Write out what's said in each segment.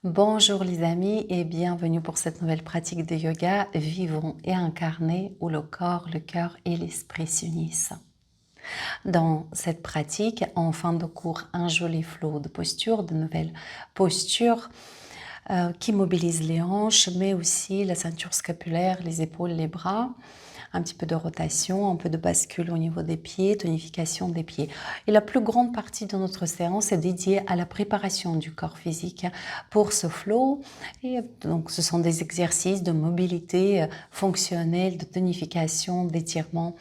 Bonjour les amis et bienvenue pour cette nouvelle pratique de yoga vivant et incarné où le corps, le cœur et l'esprit s'unissent. Dans cette pratique, en fin de cours, un joli flot de postures, de nouvelles postures qui mobilisent les hanches mais aussi la ceinture scapulaire, les épaules, les bras. Un petit peu de rotation, un peu de bascule au niveau des pieds, tonification des pieds. Et la plus grande partie de notre séance est dédiée à la préparation du corps physique pour ce flow. Et donc, ce sont des exercices de mobilité fonctionnelle, de tonification, d'étirement,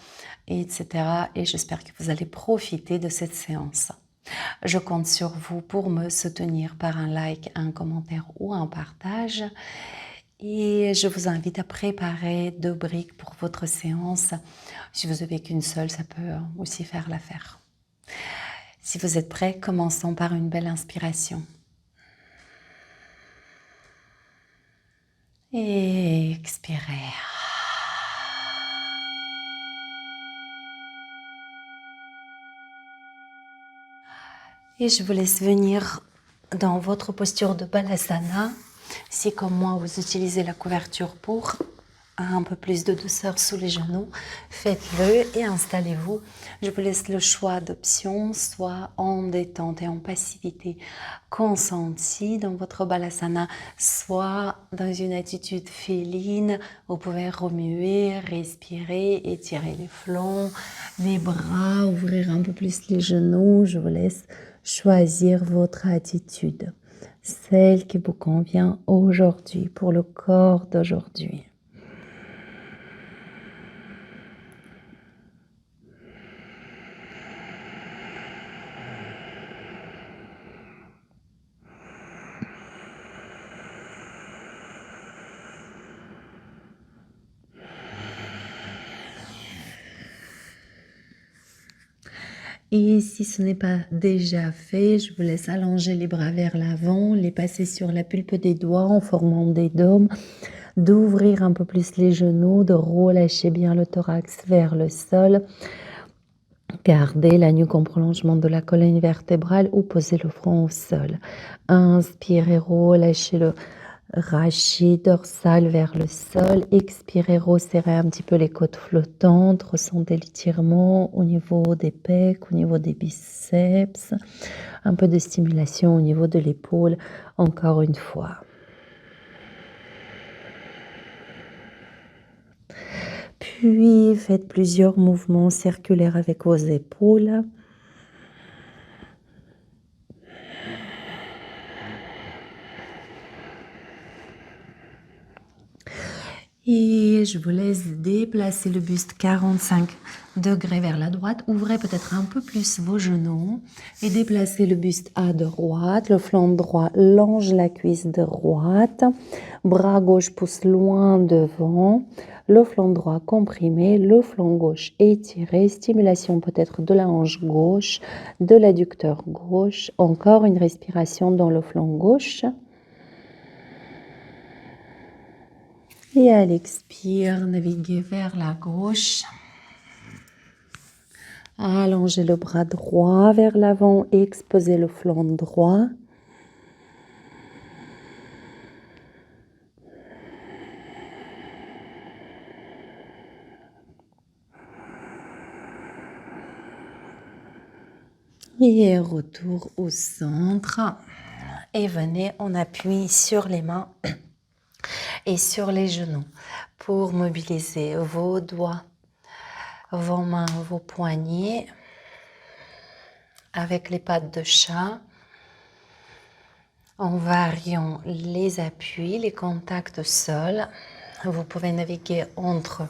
etc. Et j'espère que vous allez profiter de cette séance. Je compte sur vous pour me soutenir par un like, un commentaire ou un partage. Et je vous invite à préparer 2 briques pour votre séance. Si vous n'avez qu'une seule, ça peut aussi faire l'affaire. Si vous êtes prêts, commençons par une belle inspiration. Et expirez. Et je vous laisse venir dans votre posture de Balasana. Si comme moi, vous utilisez la couverture pour un peu plus de douceur sous les genoux, faites-le et installez-vous. Je vous laisse le choix d'options, soit en détente et en passivité consentie dans votre Balasana, soit dans une attitude féline. Vous pouvez remuer, respirer, étirer les flancs, les bras, ouvrir un peu plus les genoux. Je vous laisse choisir votre attitude, celle qui vous convient aujourd'hui, pour le corps d'aujourd'hui. Et si ce n'est pas déjà fait, je vous laisse allonger les bras vers l'avant, les passer sur la pulpe des doigts en formant des dômes, d'ouvrir un peu plus les genoux, de relâcher bien le thorax vers le sol. Gardez la nuque en prolongement de la colonne vertébrale ou posez le front au sol. Inspirez, relâchez le rachis dorsal vers le sol. Expirez, resserrez un petit peu les côtes flottantes. Ressentez l'étirement au niveau des pecs, au niveau des biceps. Un peu de stimulation au niveau de l'épaule. Encore une fois. Puis faites plusieurs mouvements circulaires avec vos épaules. Et je vous laisse déplacer le buste 45 degrés vers la droite. Ouvrez peut-être un peu plus vos genoux et déplacez le buste à droite. Le flanc droit longe la cuisse droite. Bras gauche pousse loin devant. Le flanc droit comprimé, le flanc gauche étiré. Stimulation peut-être de la hanche gauche, de l'adducteur gauche. Encore une respiration dans le flanc gauche. Et à l'expire, naviguez vers la gauche. Allongez le bras droit vers l'avant et exposez le flanc droit. Et retour au centre. Et venez en appui sur les mains et sur les genoux pour mobiliser vos doigts, vos mains, vos poignets avec les pattes de chat en variant les appuis, les contacts sol. Vous pouvez naviguer entre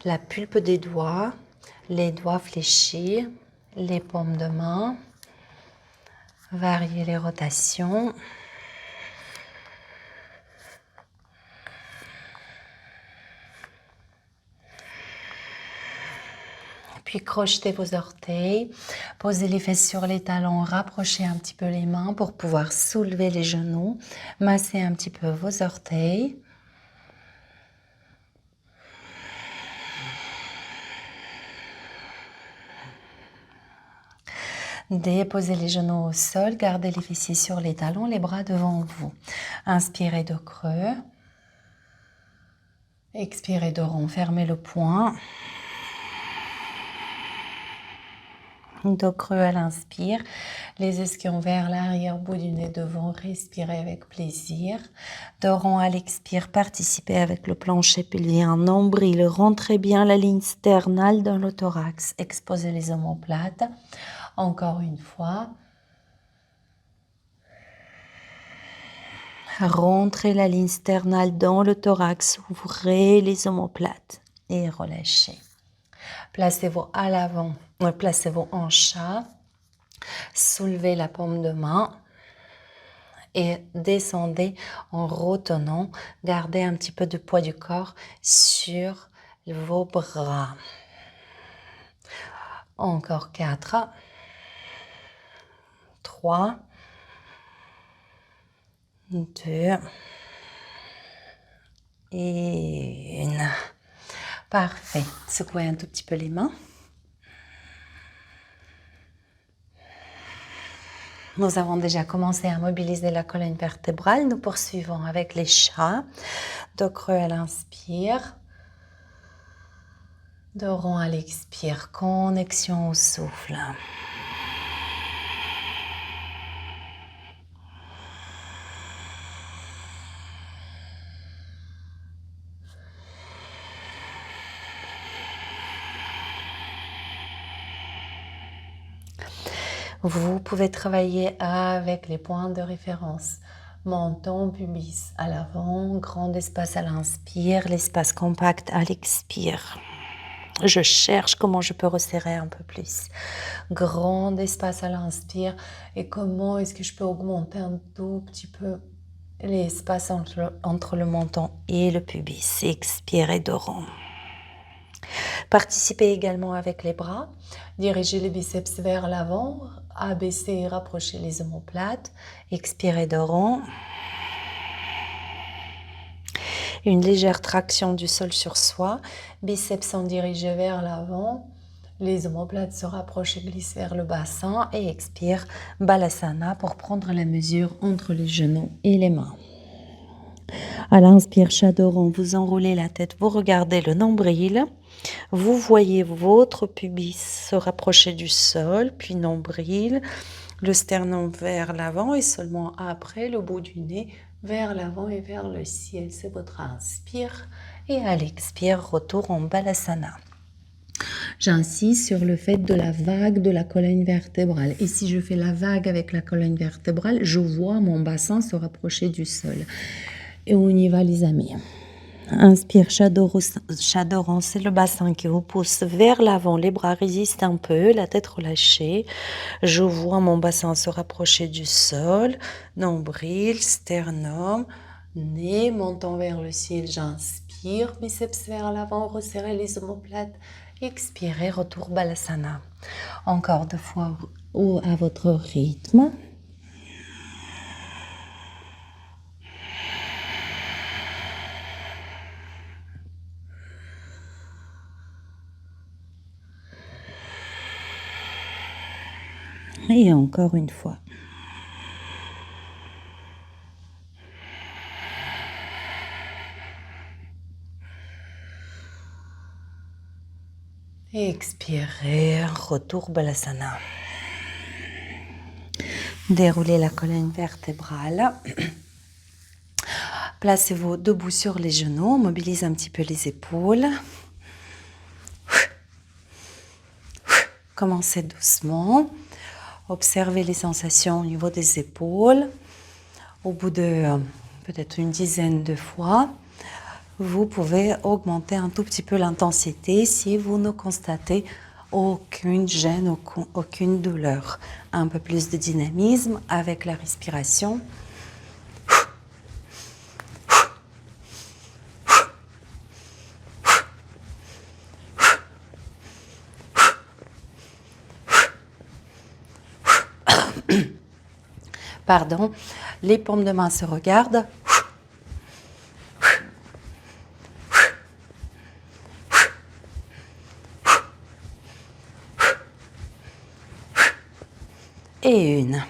la pulpe des doigts, les doigts fléchis, les paumes de main, varier les rotations. Puis crochetez vos orteils, posez les fesses sur les talons, rapprochez un petit peu les mains pour pouvoir soulever les genoux, massez un petit peu vos orteils. Déposez les genoux au sol, gardez les fessiers sur les talons, les bras devant vous. Inspirez dos creux. Expirez dos rond, fermez le poing. Dos creux à l'inspire, les ischions vers l'arrière-bout du nez devant, respirez avec plaisir. Dos rond à l'expire, participez avec le plancher pelvien, nombril, rentrez bien la ligne sternale dans le thorax, exposez les omoplates. Encore une fois. Rentrez la ligne sternale dans le thorax, ouvrez les omoplates et relâchez. Placez-vous à l'avant, placez-vous en chat, soulevez la paume de main et descendez en retenant. Gardez un petit peu de poids du corps sur vos bras. Encore 4, 3, 2 et 1. Parfait. Secouez un tout petit peu les mains. Nous avons déjà commencé à mobiliser la colonne vertébrale. Nous poursuivons avec les chats. Dos creux à l'inspire. Dos rond à l'expire. Connexion au souffle. Vous pouvez travailler avec les points de référence. Menton, pubis à l'avant, grand espace à l'inspire, l'espace compact à l'expire. Je cherche comment je peux resserrer un peu plus. Grand espace à l'inspire et comment est-ce que je peux augmenter un tout petit peu l'espace entre le menton et le pubis. Expirez dos rond. Participez également avec les bras. Dirigez les biceps vers l'avant. Abaissez et rapprochez les omoplates. Expirez dos rond. Une légère traction du sol sur soi. Biceps sont dirigés vers l'avant. Les omoplates se rapprochent et glissent vers le bassin. Et expire Balasana pour prendre la mesure entre les genoux et les mains. À l'inspire, chat dos rond, vous enroulez la tête, vous regardez le nombril. Vous voyez votre pubis se rapprocher du sol, puis nombril, le sternum vers l'avant et seulement après le bout du nez vers l'avant et vers le ciel. C'est votre inspire et à l'expire, retour en Balasana. J'insiste sur le fait de la vague de la colonne vertébrale. Et si je fais la vague avec la colonne vertébrale, je vois mon bassin se rapprocher du sol. Et on y va les amis. Inspire, chat rond, c'est le bassin qui vous pousse vers l'avant. Les bras résistent un peu, la tête relâchée. Je vois mon bassin se rapprocher du sol. Nombril, sternum, nez, menton vers le ciel. J'inspire, biceps vers l'avant, resserrez les omoplates. Expirez, retour Balasana. Encore 2 fois à votre rythme. Et encore une fois. Expirez, retour Balasana. Déroulez la colonne vertébrale. Placez-vous debout sur les genoux. Mobilisez un petit peu les épaules. Commencez doucement. Observez les sensations au niveau des épaules. Au bout de peut-être une dizaine de fois, vous pouvez augmenter un tout petit peu l'intensité si vous ne constatez aucune gêne, aucune douleur. Un peu plus de dynamisme avec la respiration. Pardon, les paumes de main se regardent. Et une.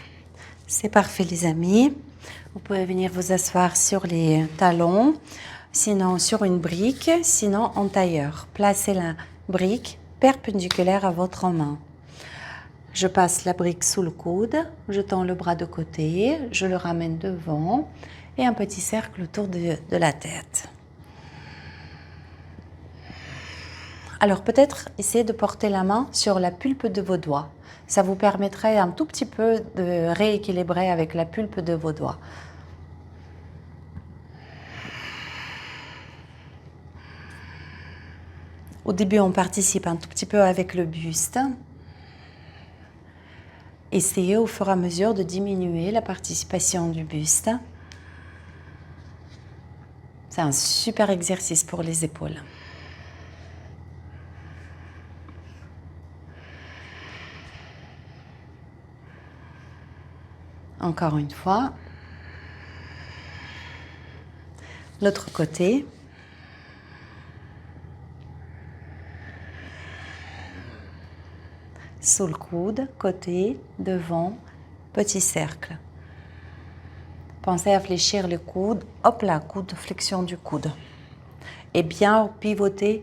C'est parfait les amis. Vous pouvez venir vous asseoir sur les talons, sinon sur une brique, sinon en tailleur. Placez la brique perpendiculaire à votre main. Je passe la brique sous le coude, je tends le bras de côté, je le ramène devant et un petit cercle autour de la tête. Alors peut-être essayez de porter la main sur la pulpe de vos doigts. Ça vous permettrait un tout petit peu de rééquilibrer avec la pulpe de vos doigts. Au début, on participe un tout petit peu avec le buste. Essayez au fur et à mesure de diminuer la participation du buste. C'est un super exercice pour les épaules. Encore une fois. L'autre côté. Sous le coude, côté, devant, petit cercle. Pensez à fléchir le coude, hop là, coude, flexion du coude. Et bien pivoter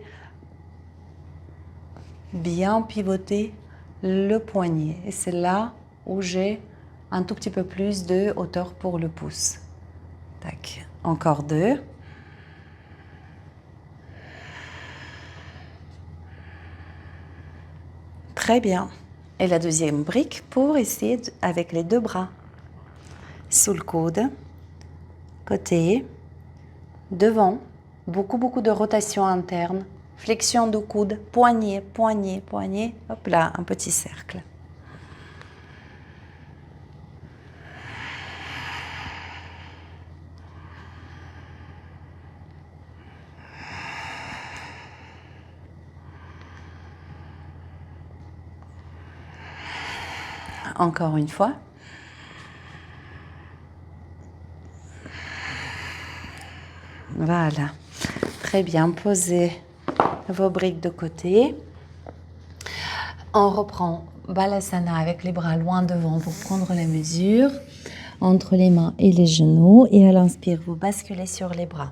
le poignet. Et c'est là où j'ai un tout petit peu plus de hauteur pour le pouce. Tac. Encore 2. Très bien. Et la deuxième brique pour essayer avec les 2 bras. Sous le coude, côté, devant, beaucoup de rotation interne, flexion du coude, poignet, poignet, poignet, hop là, un petit cercle. Encore une fois. Voilà. Très bien. Posez vos briques de côté. On reprend Balasana avec les bras loin devant pour prendre les mesures entre les mains et les genoux. Et à l'inspire, vous basculez sur les bras.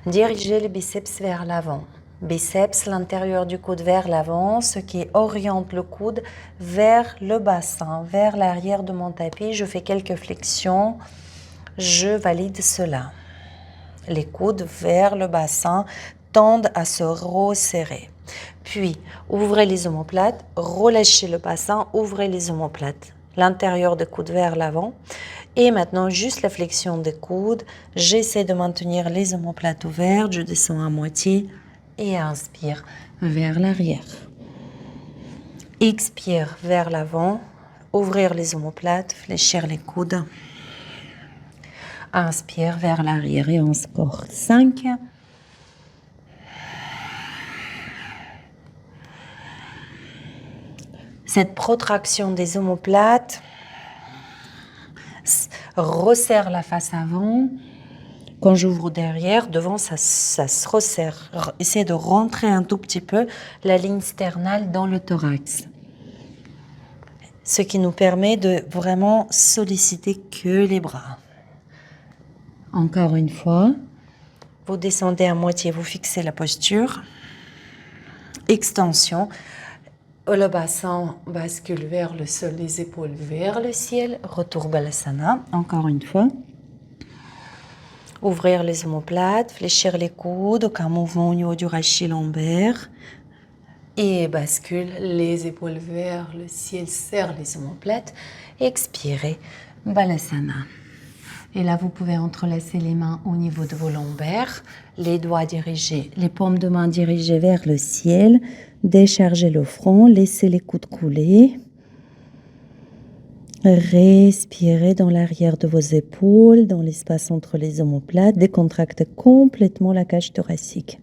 Dirigez les biceps vers l'avant. Biceps, l'intérieur du coude vers l'avant, ce qui oriente le coude vers le bassin, vers l'arrière de mon tapis. Je fais quelques flexions, je valide cela. Les coudes vers le bassin tendent à se resserrer. Puis, ouvrez les omoplates, relâchez le bassin, ouvrez les omoplates. L'intérieur des coudes vers l'avant. Et maintenant, juste la flexion des coudes. J'essaie de maintenir les omoplates ouvertes. Je descends à moitié et inspire vers l'arrière. Expire vers l'avant. Ouvrir les omoplates, fléchir les coudes. Inspire vers l'arrière et on score 5. Cette protraction des omoplates resserre la face avant. Quand j'ouvre derrière, devant, ça se resserre. Essayez de rentrer un tout petit peu la ligne sternale dans le thorax. Ce qui nous permet de vraiment solliciter que les bras. Encore une fois, vous descendez à moitié, vous fixez la posture. Extension. Le bassin bascule vers le sol, les épaules vers le ciel. Retour Balasana. Encore une fois. Ouvrir les omoplates, fléchir les coudes, aucun mouvement au niveau du rachis lombaire. Et bascule les épaules vers le ciel, serre les omoplates. Expirez, Balasana. Et là, vous pouvez entrelacer les mains au niveau de vos lombaires, les doigts dirigés, les paumes de main dirigées vers le ciel. Déchargez le front, laissez les coudes couler. Respirez dans l'arrière de vos épaules, dans l'espace entre les omoplates. Décontractez complètement la cage thoracique.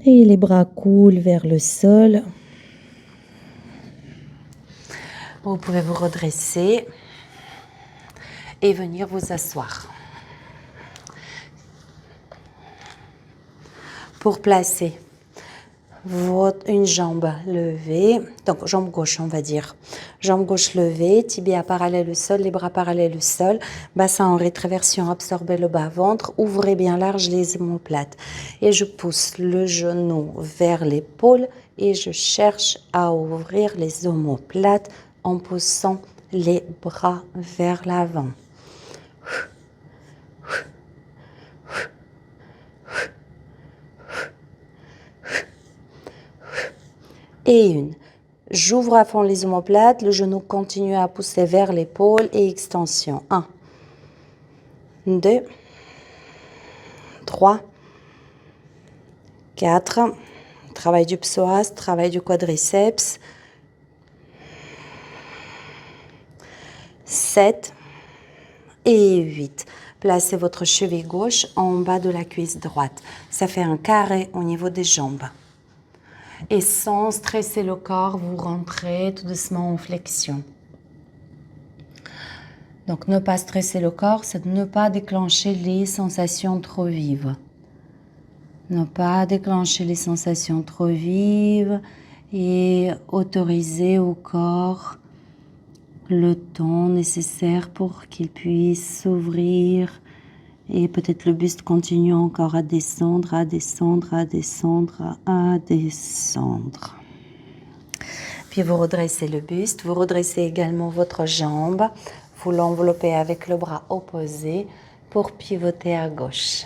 Et les bras coulent vers le sol. Vous pouvez vous redresser et venir vous asseoir. pour placer une jambe levée, donc jambe gauche on va dire, jambe gauche levée, tibia parallèle au sol, les bras parallèles au sol, bassin en rétroversion, absorbez le bas-ventre, ouvrez bien large les omoplates et je pousse le genou vers l'épaule et je cherche à ouvrir les omoplates en poussant les bras vers l'avant. Et une. J'ouvre à fond les omoplates, le genou continue à pousser vers l'épaule et extension. 1, 2, 3, 4, travail du psoas, travail du quadriceps, 7 et 8. Placez votre cheville gauche en bas de la cuisse droite. Ça fait un carré au niveau des jambes. Et sans stresser le corps, vous rentrez tout doucement en flexion. Donc, ne pas stresser le corps, c'est de ne pas déclencher les sensations trop vives. Ne pas déclencher les sensations trop vives et autoriser au corps le temps nécessaire pour qu'il puisse s'ouvrir et peut-être le buste continue encore à descendre, à descendre, à descendre, à descendre. Puis vous redressez le buste, vous redressez également votre jambe, vous l'enveloppez avec le bras opposé pour pivoter à gauche.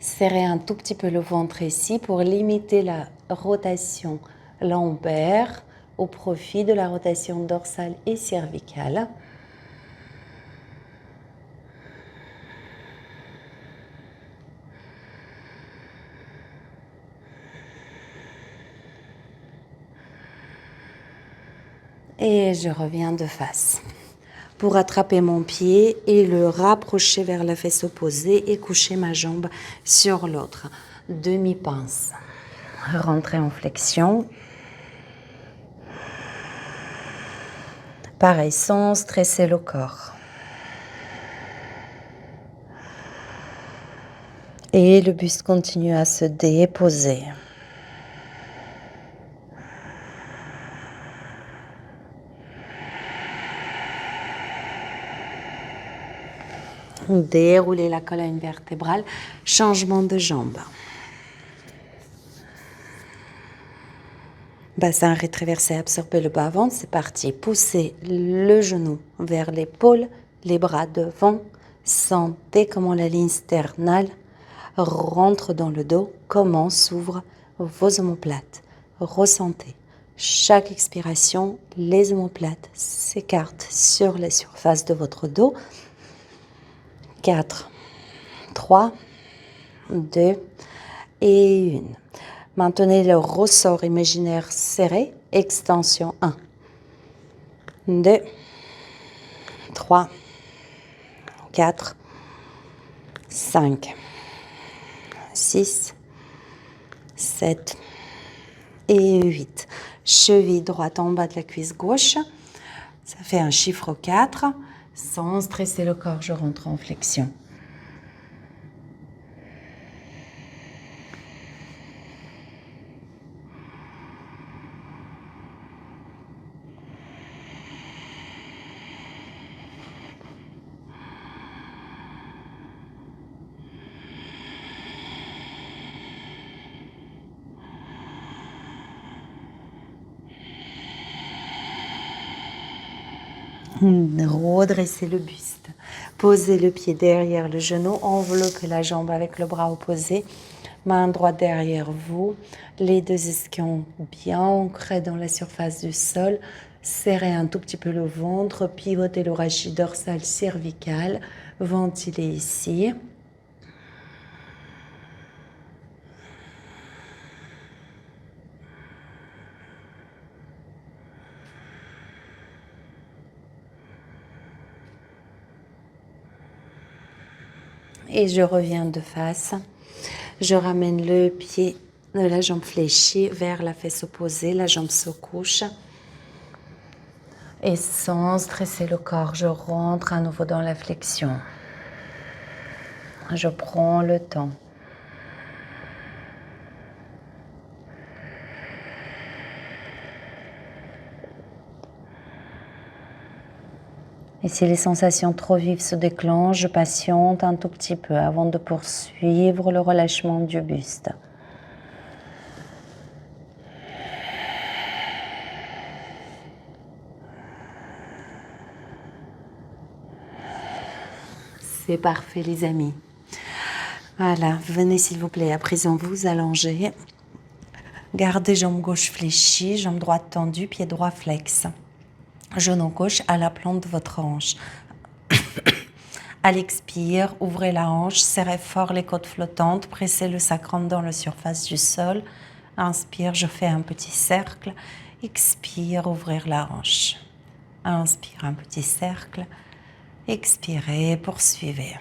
Serrez un tout petit peu le ventre ici pour limiter la rotation lombaire au profit de la rotation dorsale et cervicale. Et je reviens de face pour attraper mon pied et le rapprocher vers la fesse opposée et coucher ma jambe sur l'autre. Demi-pince. Rentrez en flexion. Pareil, sans stresser le corps. Et le buste continue à se déposer. Déroulez la colonne vertébrale, changement de jambe. Bassin rétroversé, absorbez le bas-ventre, c'est parti. Poussez le genou vers l'épaule, les bras devant. Sentez comment la ligne sternale rentre dans le dos, comment s'ouvrent vos omoplates. Ressentez. Chaque expiration, les omoplates s'écartent sur la surface de votre dos. 4, 3, 2 et 1. Maintenez le ressort imaginaire serré. Extension 1, 2, 3, 4, 5, 6, 7 et 8. Cheville droite en bas de la cuisse gauche. Ça fait un chiffre 4. Sans stresser le corps, je rentre en flexion. Redressez le buste. Posez le pied derrière le genou. Enveloppez la jambe avec le bras opposé. Main droite derrière vous. Les deux ischions bien ancrés dans la surface du sol. Serrez un tout petit peu le ventre. Pivotez le rachis dorsal cervical. Ventilez ici. Et je reviens de face. Je ramène le pied de la jambe fléchie vers la fesse opposée. La jambe se couche. Et sans stresser le corps, je rentre à nouveau dans la flexion. Je prends le temps. Et si les sensations trop vives se déclenchent, je patiente un tout petit peu avant de poursuivre le relâchement du buste. C'est parfait les amis. Voilà, venez s'il vous plaît à présent vous allonger. Gardez jambe gauche fléchie, jambe droite tendue, pied droit flex. Genou gauche à la plante de votre hanche. À l'expire, ouvrez la hanche, serrez fort les côtes flottantes, pressez le sacrum dans la surface du sol. Inspire, je fais un petit cercle. Expire, ouvrir la hanche. Inspire, un petit cercle. Expirez, poursuivez.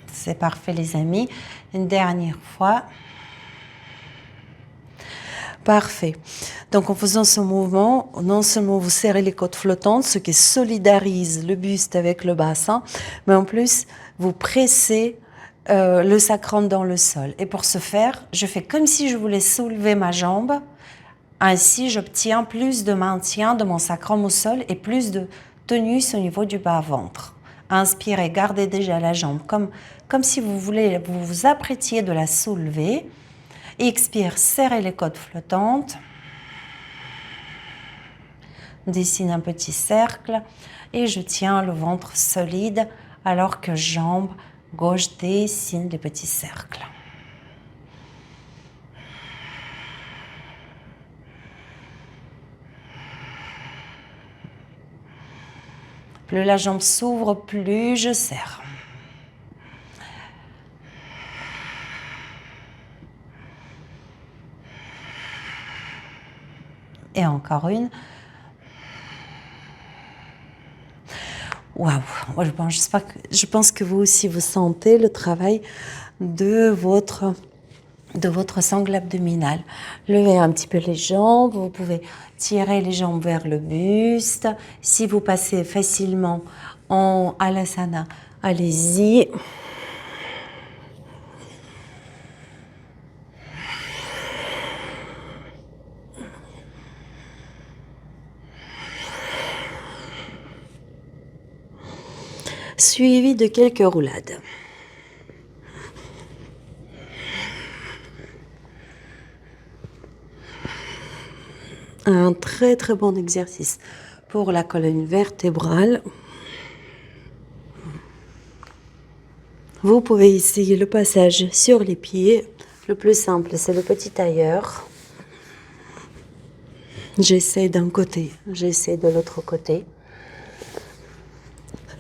C'est parfait les amis. Une dernière fois. Parfait. Donc en faisant ce mouvement, non seulement vous serrez les côtes flottantes, ce qui solidarise le buste avec le bassin, mais en plus vous pressez le sacrum dans le sol. Et pour ce faire, je fais comme si je voulais soulever ma jambe. Ainsi, j'obtiens plus de maintien de mon sacrum au sol et plus de tonus au niveau du bas-ventre. Inspirez, gardez déjà la jambe comme si vous vous apprêtiez de la soulever. Expire, serrez les côtes flottantes. Dessine un petit cercle et je tiens le ventre solide alors que jambe gauche dessine des petits cercles. Plus la jambe s'ouvre, plus je serre. Et encore une. Waouh! Je pense que vous aussi vous sentez le travail de votre sangle abdominale. Levez un petit peu les jambes, vous pouvez tirer les jambes vers le buste. Si vous passez facilement en Alasana, allez-y. Suivi de quelques roulades. Un très très bon exercice pour la colonne vertébrale. Vous pouvez essayer le passage sur les pieds. Le plus simple, c'est le petit tailleur. J'essaie d'un côté, j'essaie de l'autre côté.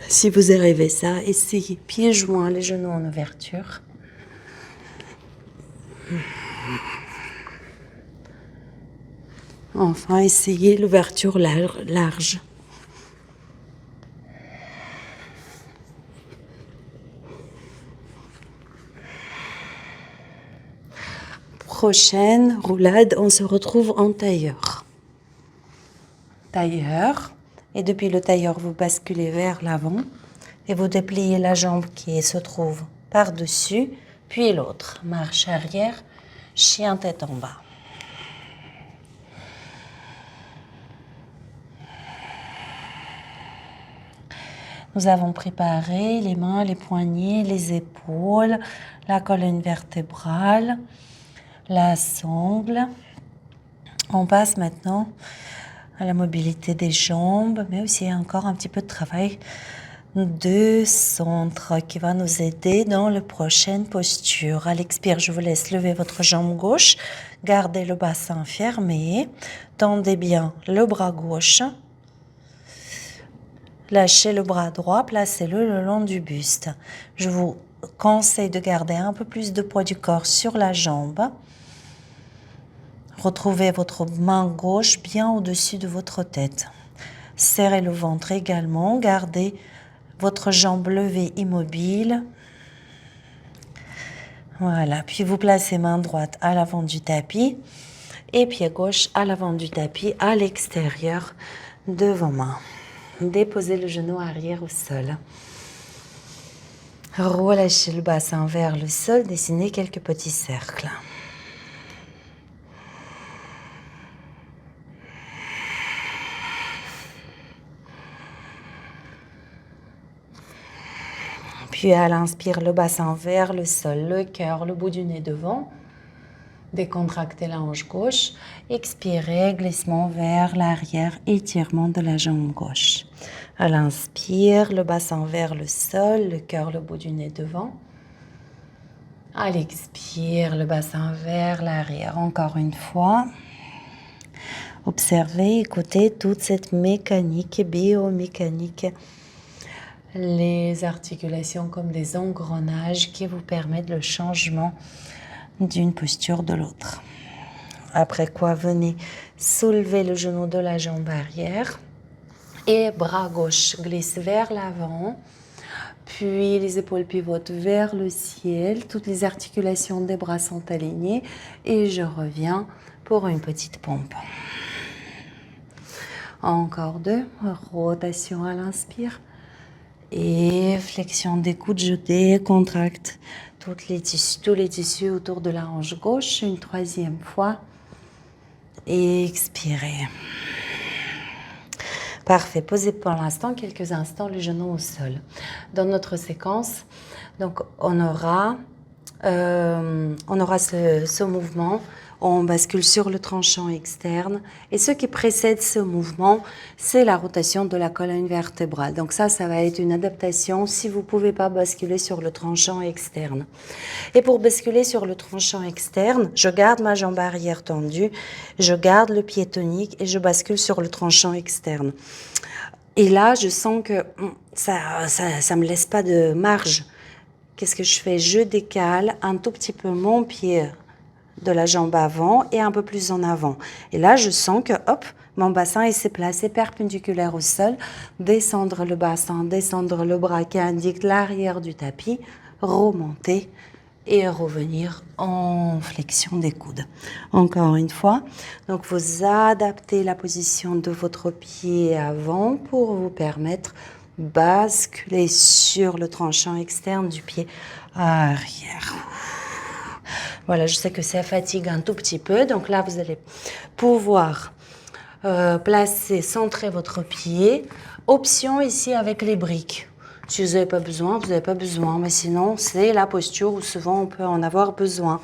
Si vous arrivez ça, essayez pieds joints, les genoux en ouverture. Enfin, essayez l'ouverture large. Prochaine roulade, on se retrouve en tailleur. Tailleur. Et depuis le tailleur, vous basculez vers l'avant et vous dépliez la jambe qui se trouve par-dessus, puis l'autre. Marche arrière, chien tête en bas. Nous avons préparé les mains, les poignets, les épaules, la colonne vertébrale, la sangle. On passe maintenant à la mobilité des jambes, mais aussi encore un petit peu de travail de centre qui va nous aider dans la prochaine posture. À l'expire, je vous laisse lever votre jambe gauche, gardez le bassin fermé, tendez bien le bras gauche, lâchez le bras droit, placez-le le long du buste. Je vous conseille de garder un peu plus de poids du corps sur la jambe. Retrouvez votre main gauche bien au-dessus de votre tête. Serrez le ventre également. Gardez votre jambe levée immobile. Voilà, puis vous placez main droite à l'avant du tapis et pied gauche à l'avant du tapis, à l'extérieur de vos mains. Déposez le genou arrière au sol. Relâchez le bassin vers le sol, dessinez quelques petits cercles. Puis à l'inspire, le bassin vers le sol, le cœur, le bout du nez devant. Décontractez la hanche gauche. Expirez, glissement vers l'arrière, étirement de la jambe gauche. À l'inspire, le bassin vers le sol, le cœur, le bout du nez devant. À l'expire, le bassin vers l'arrière. Encore une fois. Observez, écoutez toute cette mécanique biomécanique. Les articulations comme des engrenages qui vous permettent le changement d'une posture de l'autre. Après quoi, venez soulever le genou de la jambe arrière et bras gauche glisse vers l'avant, puis les épaules pivotent vers le ciel, toutes les articulations des bras sont alignées et je reviens pour une petite pompe. Encore deux, rotation à l'inspire et flexion des coudes, je décontracte tous les tissus autour de la hanche gauche. Une troisième fois. Expirez. Parfait. Posez pour l'instant quelques instants le genou au sol. Dans notre séquence, donc on aura ce mouvement. On bascule sur le tranchant externe. Et ce qui précède ce mouvement, c'est la rotation de la colonne vertébrale. Donc ça va être une adaptation si vous ne pouvez pas basculer sur le tranchant externe. Et pour basculer sur le tranchant externe, je garde ma jambe arrière tendue, je garde le pied tonique et je bascule sur le tranchant externe. Et là, je sens que ça me laisse pas de marge. Qu'est-ce que je fais? Je décale un tout petit peu mon pied de la jambe avant et un peu plus en avant. Et là, je sens que, hop, mon bassin s'est placé perpendiculaire au sol. Descendre le bassin, descendre le bras qui indique l'arrière du tapis, remonter et revenir en flexion des coudes. Encore une fois, donc vous adaptez la position de votre pied avant pour vous permettre de basculer sur le tranchant externe du pied arrière. Voilà, je sais que ça fatigue un tout petit peu. Donc là, vous allez pouvoir placer, centrer votre pied. Option ici avec les briques. Si vous n'avez pas besoin, vous n'avez pas besoin. Mais sinon, c'est la posture où souvent on peut en avoir besoin.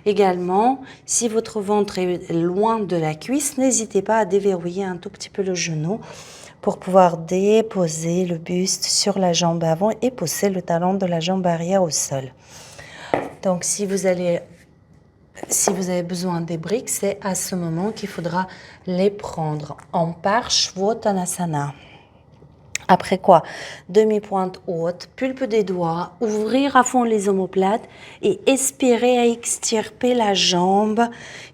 Également, si votre ventre est loin de la cuisse, n'hésitez pas à déverrouiller un tout petit peu le genou pour pouvoir déposer le buste sur la jambe avant et pousser le talon de la jambe arrière au sol. Donc, si vous avez besoin des briques, c'est à ce moment qu'il faudra les prendre en Parshvottanasana. Après quoi, demi-pointe haute, pulpe des doigts, ouvrir à fond les omoplates et espérer à extirper la jambe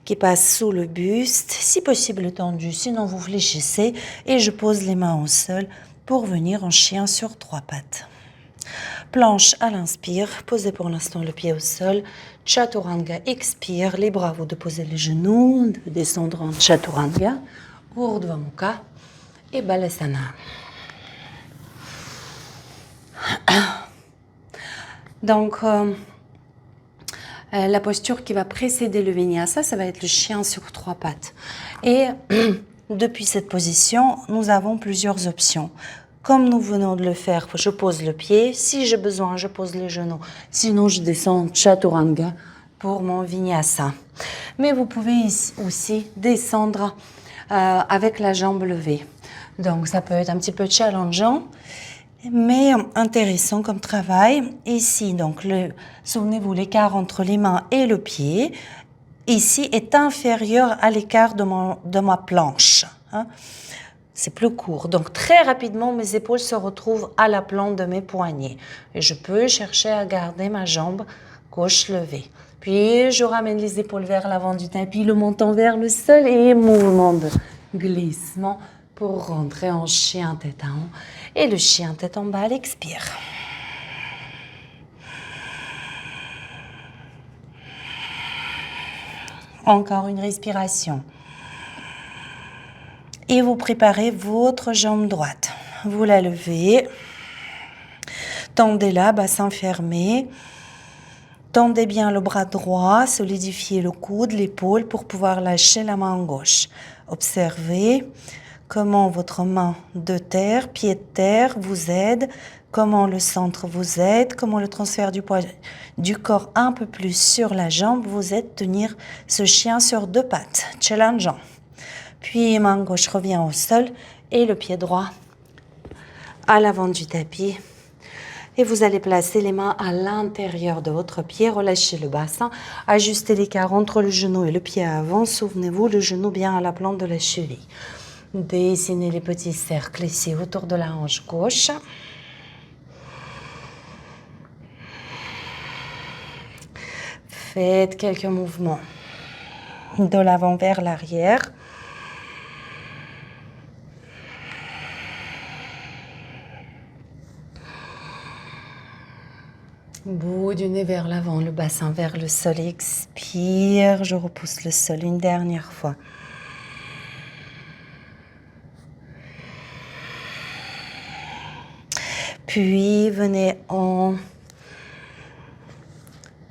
qui passe sous le buste, si possible tendue, sinon vous fléchissez et je pose les mains au sol pour venir en chien sur 3 pattes. Planche à l'inspire, posez pour l'instant le pied au sol. Chaturanga, expire, libre à vous de poser les genoux, de descendre en Chaturanga, Urdhva Mukha et Balasana. Donc, la posture qui va précéder le Vinyasa, ça va être le chien sur 3 pattes. Et depuis cette position, nous avons plusieurs options. Comme nous venons de le faire, je pose le pied. Si j'ai besoin, je pose les genoux. Sinon, je descends Chaturanga pour mon Vinyasa. Mais vous pouvez aussi descendre avec la jambe levée. Donc, ça peut être un petit peu challengeant, mais intéressant comme travail. Ici, donc, souvenez-vous, l'écart entre les mains et le pied, ici, est inférieur à l'écart de ma planche. Hein. C'est plus court. Donc, très rapidement, mes épaules se retrouvent à la plante de mes poignets. Et je peux chercher à garder ma jambe gauche levée. Puis, je ramène les épaules vers l'avant du tapis, le menton vers le sol et mouvement de glissement pour rentrer en chien tête en haut. Et le chien tête en bas, elle expire. Encore une respiration. Et vous préparez votre jambe droite. Vous la levez. Tendez-la, bassin fermé. Tendez bien le bras droit, solidifiez le coude, l'épaule pour pouvoir lâcher la main gauche. Observez comment votre main de terre, pied de terre vous aide, comment le centre vous aide, comment le transfert du poids du corps un peu plus sur la jambe vous aide à tenir ce chien sur deux pattes, challengeant. Puis main gauche revient au sol et le pied droit à l'avant du tapis. Et vous allez placer les mains à l'intérieur de votre pied, relâchez le bassin, ajustez l'écart entre le genou et le pied avant. Souvenez-vous, le genou bien à la plante de la cheville. Dessinez les petits cercles ici autour de la hanche gauche. Faites quelques mouvements de l'avant vers l'arrière. Bout du nez vers l'avant, le bassin vers le sol. Expire, je repousse le sol une dernière fois. Puis venez en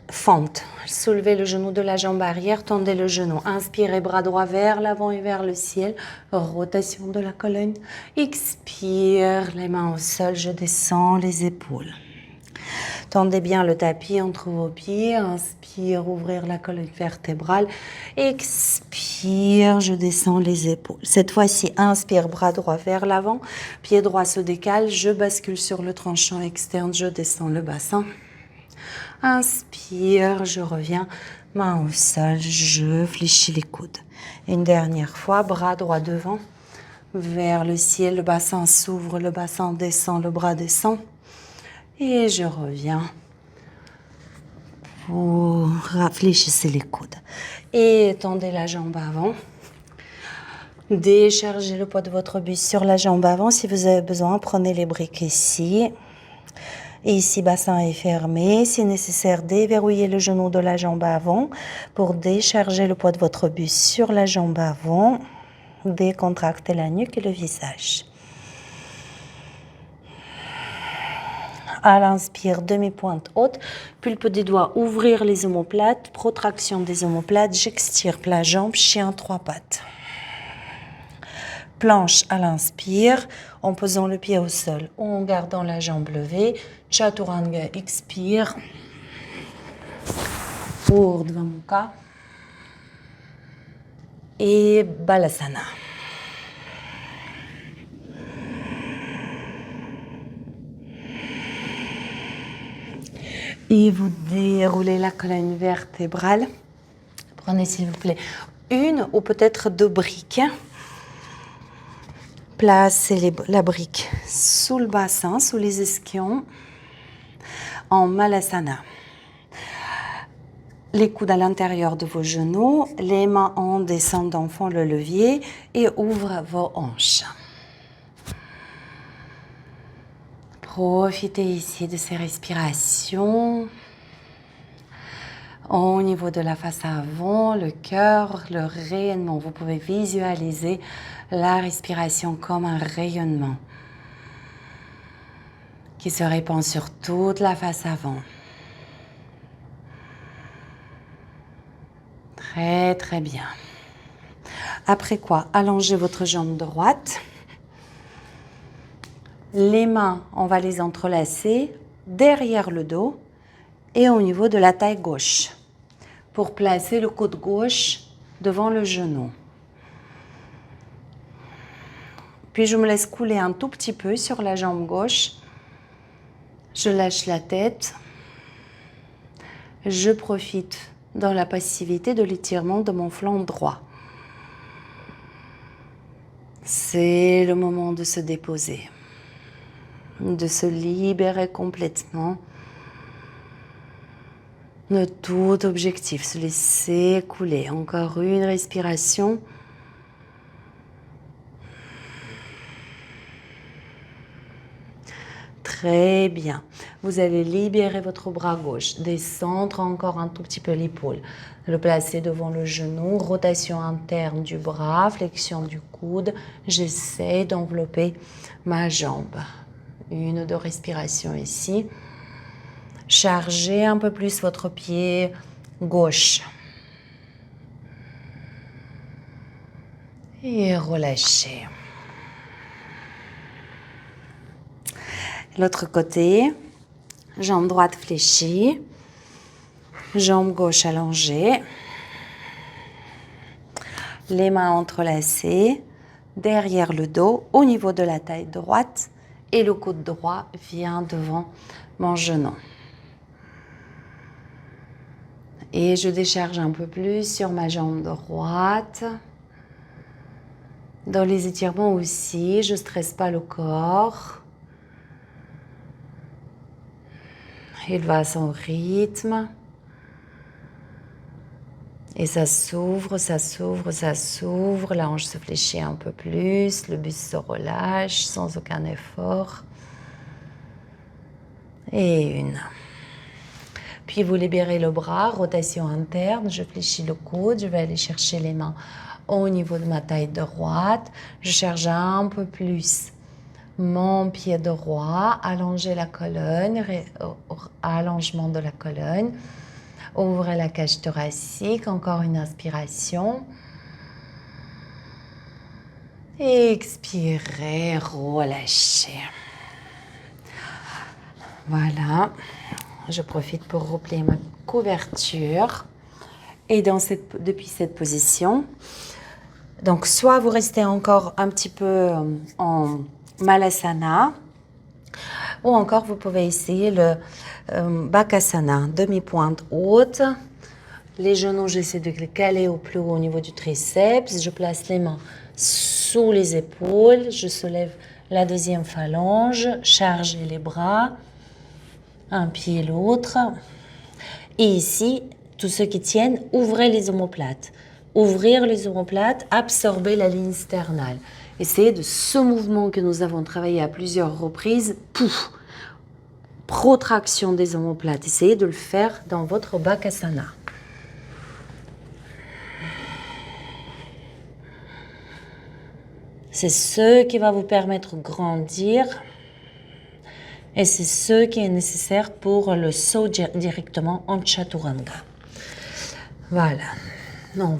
fente. Soulevez le genou de la jambe arrière, tendez le genou. Inspirez, bras droit vers l'avant et vers le ciel. Rotation de la colonne. Expire, les mains au sol, je descends les épaules. Tendez bien le tapis entre vos pieds. Inspire, ouvrir la colonne vertébrale. Expire, je descends les épaules. Cette fois-ci, inspire, bras droit vers l'avant. Pied droit se décale. Je bascule sur le tranchant externe. Je descends le bassin. Inspire, je reviens. Main au sol, je fléchis les coudes. Une dernière fois, bras droit devant. Vers le ciel, le bassin s'ouvre, le bassin descend, le bras descend. Et je reviens. Vous réfléchissez les coudes. Et tendez la jambe avant. Déchargez le poids de votre buste sur la jambe avant. Si vous avez besoin, prenez les briques ici. Et ici, bassin est fermé. Si nécessaire, déverrouillez le genou de la jambe avant pour décharger le poids de votre buste sur la jambe avant. Décontractez la nuque et le visage. À l'inspire, demi-pointe haute, pulpe des doigts, ouvrir les omoplates, protraction des omoplates, j'extire, plat jambe, chien, trois pattes. Planche à l'inspire, en posant le pied au sol, en gardant la jambe levée, chaturanga, expire, Urdhva Mukha et Balasana. Et vous déroulez la colonne vertébrale. Prenez s'il vous plaît une ou peut-être deux briques. Placez la brique sous le bassin, sous les ischions, en Malasana. Les coudes à l'intérieur de vos genoux, les mains en descendant font le levier et ouvrent vos hanches. Profitez ici de ces respirations. Au niveau de la face avant, le cœur, le rayonnement. Vous pouvez visualiser la respiration comme un rayonnement qui se répand sur toute la face avant. Très, très bien. Après quoi, allongez votre jambe droite. Les mains, on va les entrelacer derrière le dos et au niveau de la taille gauche pour placer le coude gauche devant le genou. Puis je me laisse couler un tout petit peu sur la jambe gauche. Je lâche la tête. Je profite dans la passivité de l'étirement de mon flanc droit. C'est le moment de se déposer, de se libérer complètement de tout objectif, se laisser couler. Encore une respiration. Très bien. Vous allez libérer votre bras gauche, descendre encore un tout petit peu l'épaule, le placer devant le genou, rotation interne du bras, flexion du coude. J'essaie d'envelopper ma jambe. 1 ou 2 respirations ici. Chargez un peu plus votre pied gauche. Et relâchez. L'autre côté, jambe droite fléchie, jambe gauche allongée, les mains entrelacées, derrière le dos, au niveau de la taille droite, et le coude droit vient devant mon genou. Et je décharge un peu plus sur ma jambe droite. Dans les étirements aussi, je ne stresse pas le corps. Il va à son rythme. Et ça s'ouvre, ça s'ouvre, ça s'ouvre. La hanche se fléchit un peu plus. Le buste se relâche sans aucun effort. Et 1. Puis vous libérez le bras, rotation interne. Je fléchis le coude. Je vais aller chercher les mains au niveau de ma taille droite. Je charge un peu plus mon pied droit, allonger la colonne, allongement de la colonne. Ouvrez la cage thoracique, encore une inspiration. Expirez, relâchez. Voilà. Je profite pour replier ma couverture. Et depuis cette position, donc soit vous restez encore un petit peu en Malasana, ou encore vous pouvez essayer le Bakasana, demi-pointe haute. Les genoux, j'essaie de les caler au plus haut au niveau du triceps. Je place les mains sous les épaules. Je soulève la deuxième phalange. Chargez les bras. Un pied et l'autre. Et ici, tous ceux qui tiennent, ouvrez les omoplates. Ouvrir les omoplates, absorber la ligne sternale. Essayez de ce mouvement que nous avons travaillé à plusieurs reprises. Pouf! Protraction des omoplates. Essayez de le faire dans votre Bakasana. C'est ce qui va vous permettre de grandir et c'est ce qui est nécessaire pour le saut directement en Chaturanga. Voilà. Non,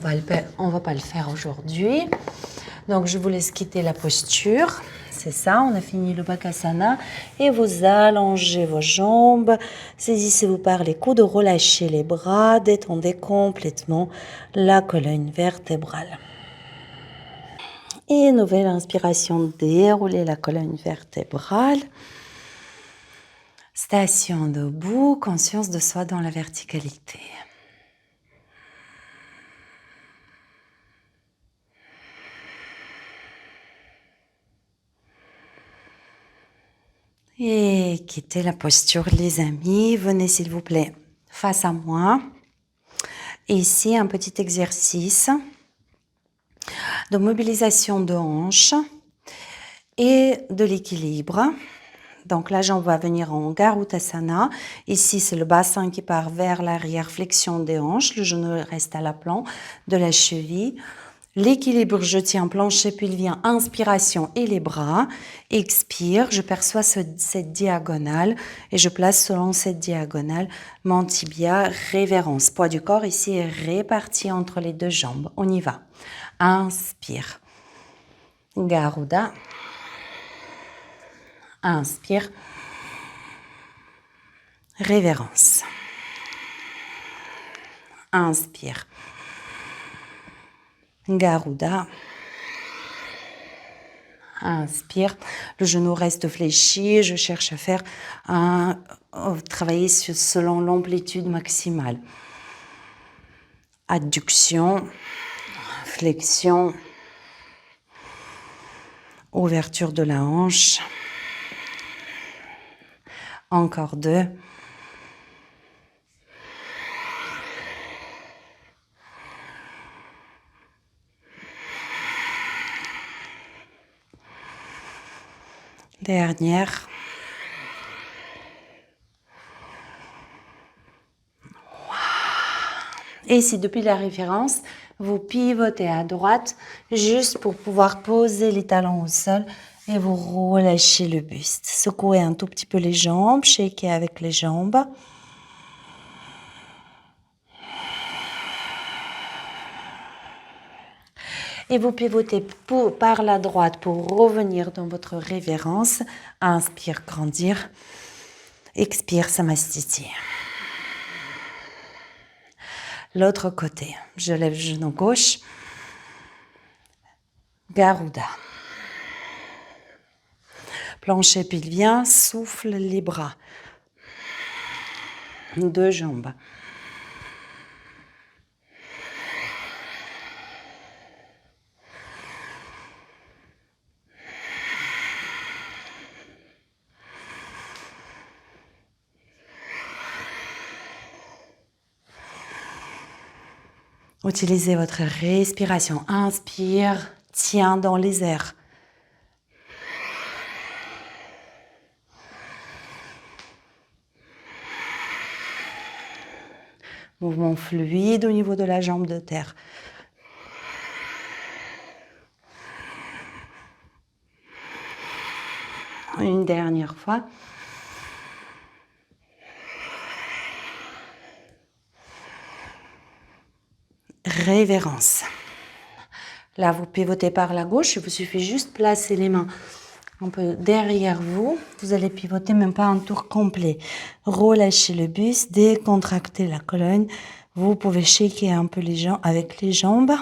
on va pas le faire aujourd'hui. Donc, je vous laisse quitter la posture. C'est ça, on a fini le Bakasana. Et vous allongez vos jambes. Saisissez-vous par les coudes, relâchez les bras, détendez complètement la colonne vertébrale. Et nouvelle inspiration, déroulez la colonne vertébrale. Station debout, conscience de soi dans la verticalité. Et quittez la posture, les amis. Venez, s'il vous plaît, face à moi. Et ici, un petit exercice de mobilisation de hanches et de l'équilibre. Donc, la jambe va venir en Garuttasana. Ici, c'est le bassin qui part vers l'arrière, flexion des hanches. Le genou reste à l'aplan de la cheville. L'équilibre, je tiens plancher pelvien, inspiration et les bras. Expire, je perçois cette diagonale et je place selon cette diagonale mon tibia, révérence. Poids du corps ici est réparti entre les deux jambes. On y va. Inspire. Garuda. Inspire. Révérence. Inspire. Garuda. Inspire. Le genou reste fléchi. Je cherche à faire travailler selon l'amplitude maximale. Adduction. Flexion. Ouverture de la hanche. Encore 2. Dernière. Et ici, depuis la référence, vous pivotez à droite juste pour pouvoir poser les talons au sol et vous relâchez le buste. Secouez un tout petit peu les jambes, shakez avec les jambes. Et vous pivotez par la droite pour revenir dans votre révérence. Inspire, grandir. Expire, Samastiti. L'autre côté, je lève le genou gauche. Garuda. Plancher pelvien, souffle les bras. Deux jambes. Utilisez votre respiration. Inspire, tiens dans les airs. Mouvement fluide au niveau de la jambe de terre. Une dernière fois. Révérence. Là, vous pivotez par la gauche. Il vous suffit juste de placer les mains un peu derrière vous. Vous allez pivoter même pas un tour complet. Relâchez le buste, décontractez la colonne. Vous pouvez shaker un peu les jambes avec les jambes.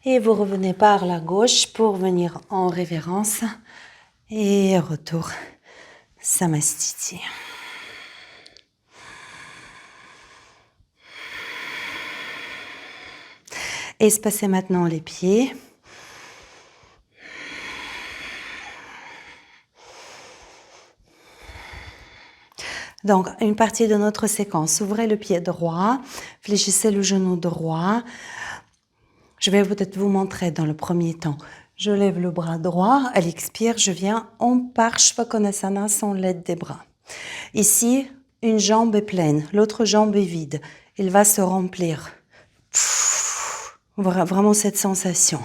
Et vous revenez par la gauche pour venir en révérence. Et retour Samastiti. Espacez maintenant les pieds. Donc, une partie de notre séquence. Ouvrez le pied droit, fléchissez le genou droit. Je vais peut-être vous montrer dans le premier temps. Je lève le bras droit, à l'expire, je viens en Parshvakonasana sans l'aide des bras. Ici, une jambe est pleine, l'autre jambe est vide. Il va se remplir. Vraiment cette sensation.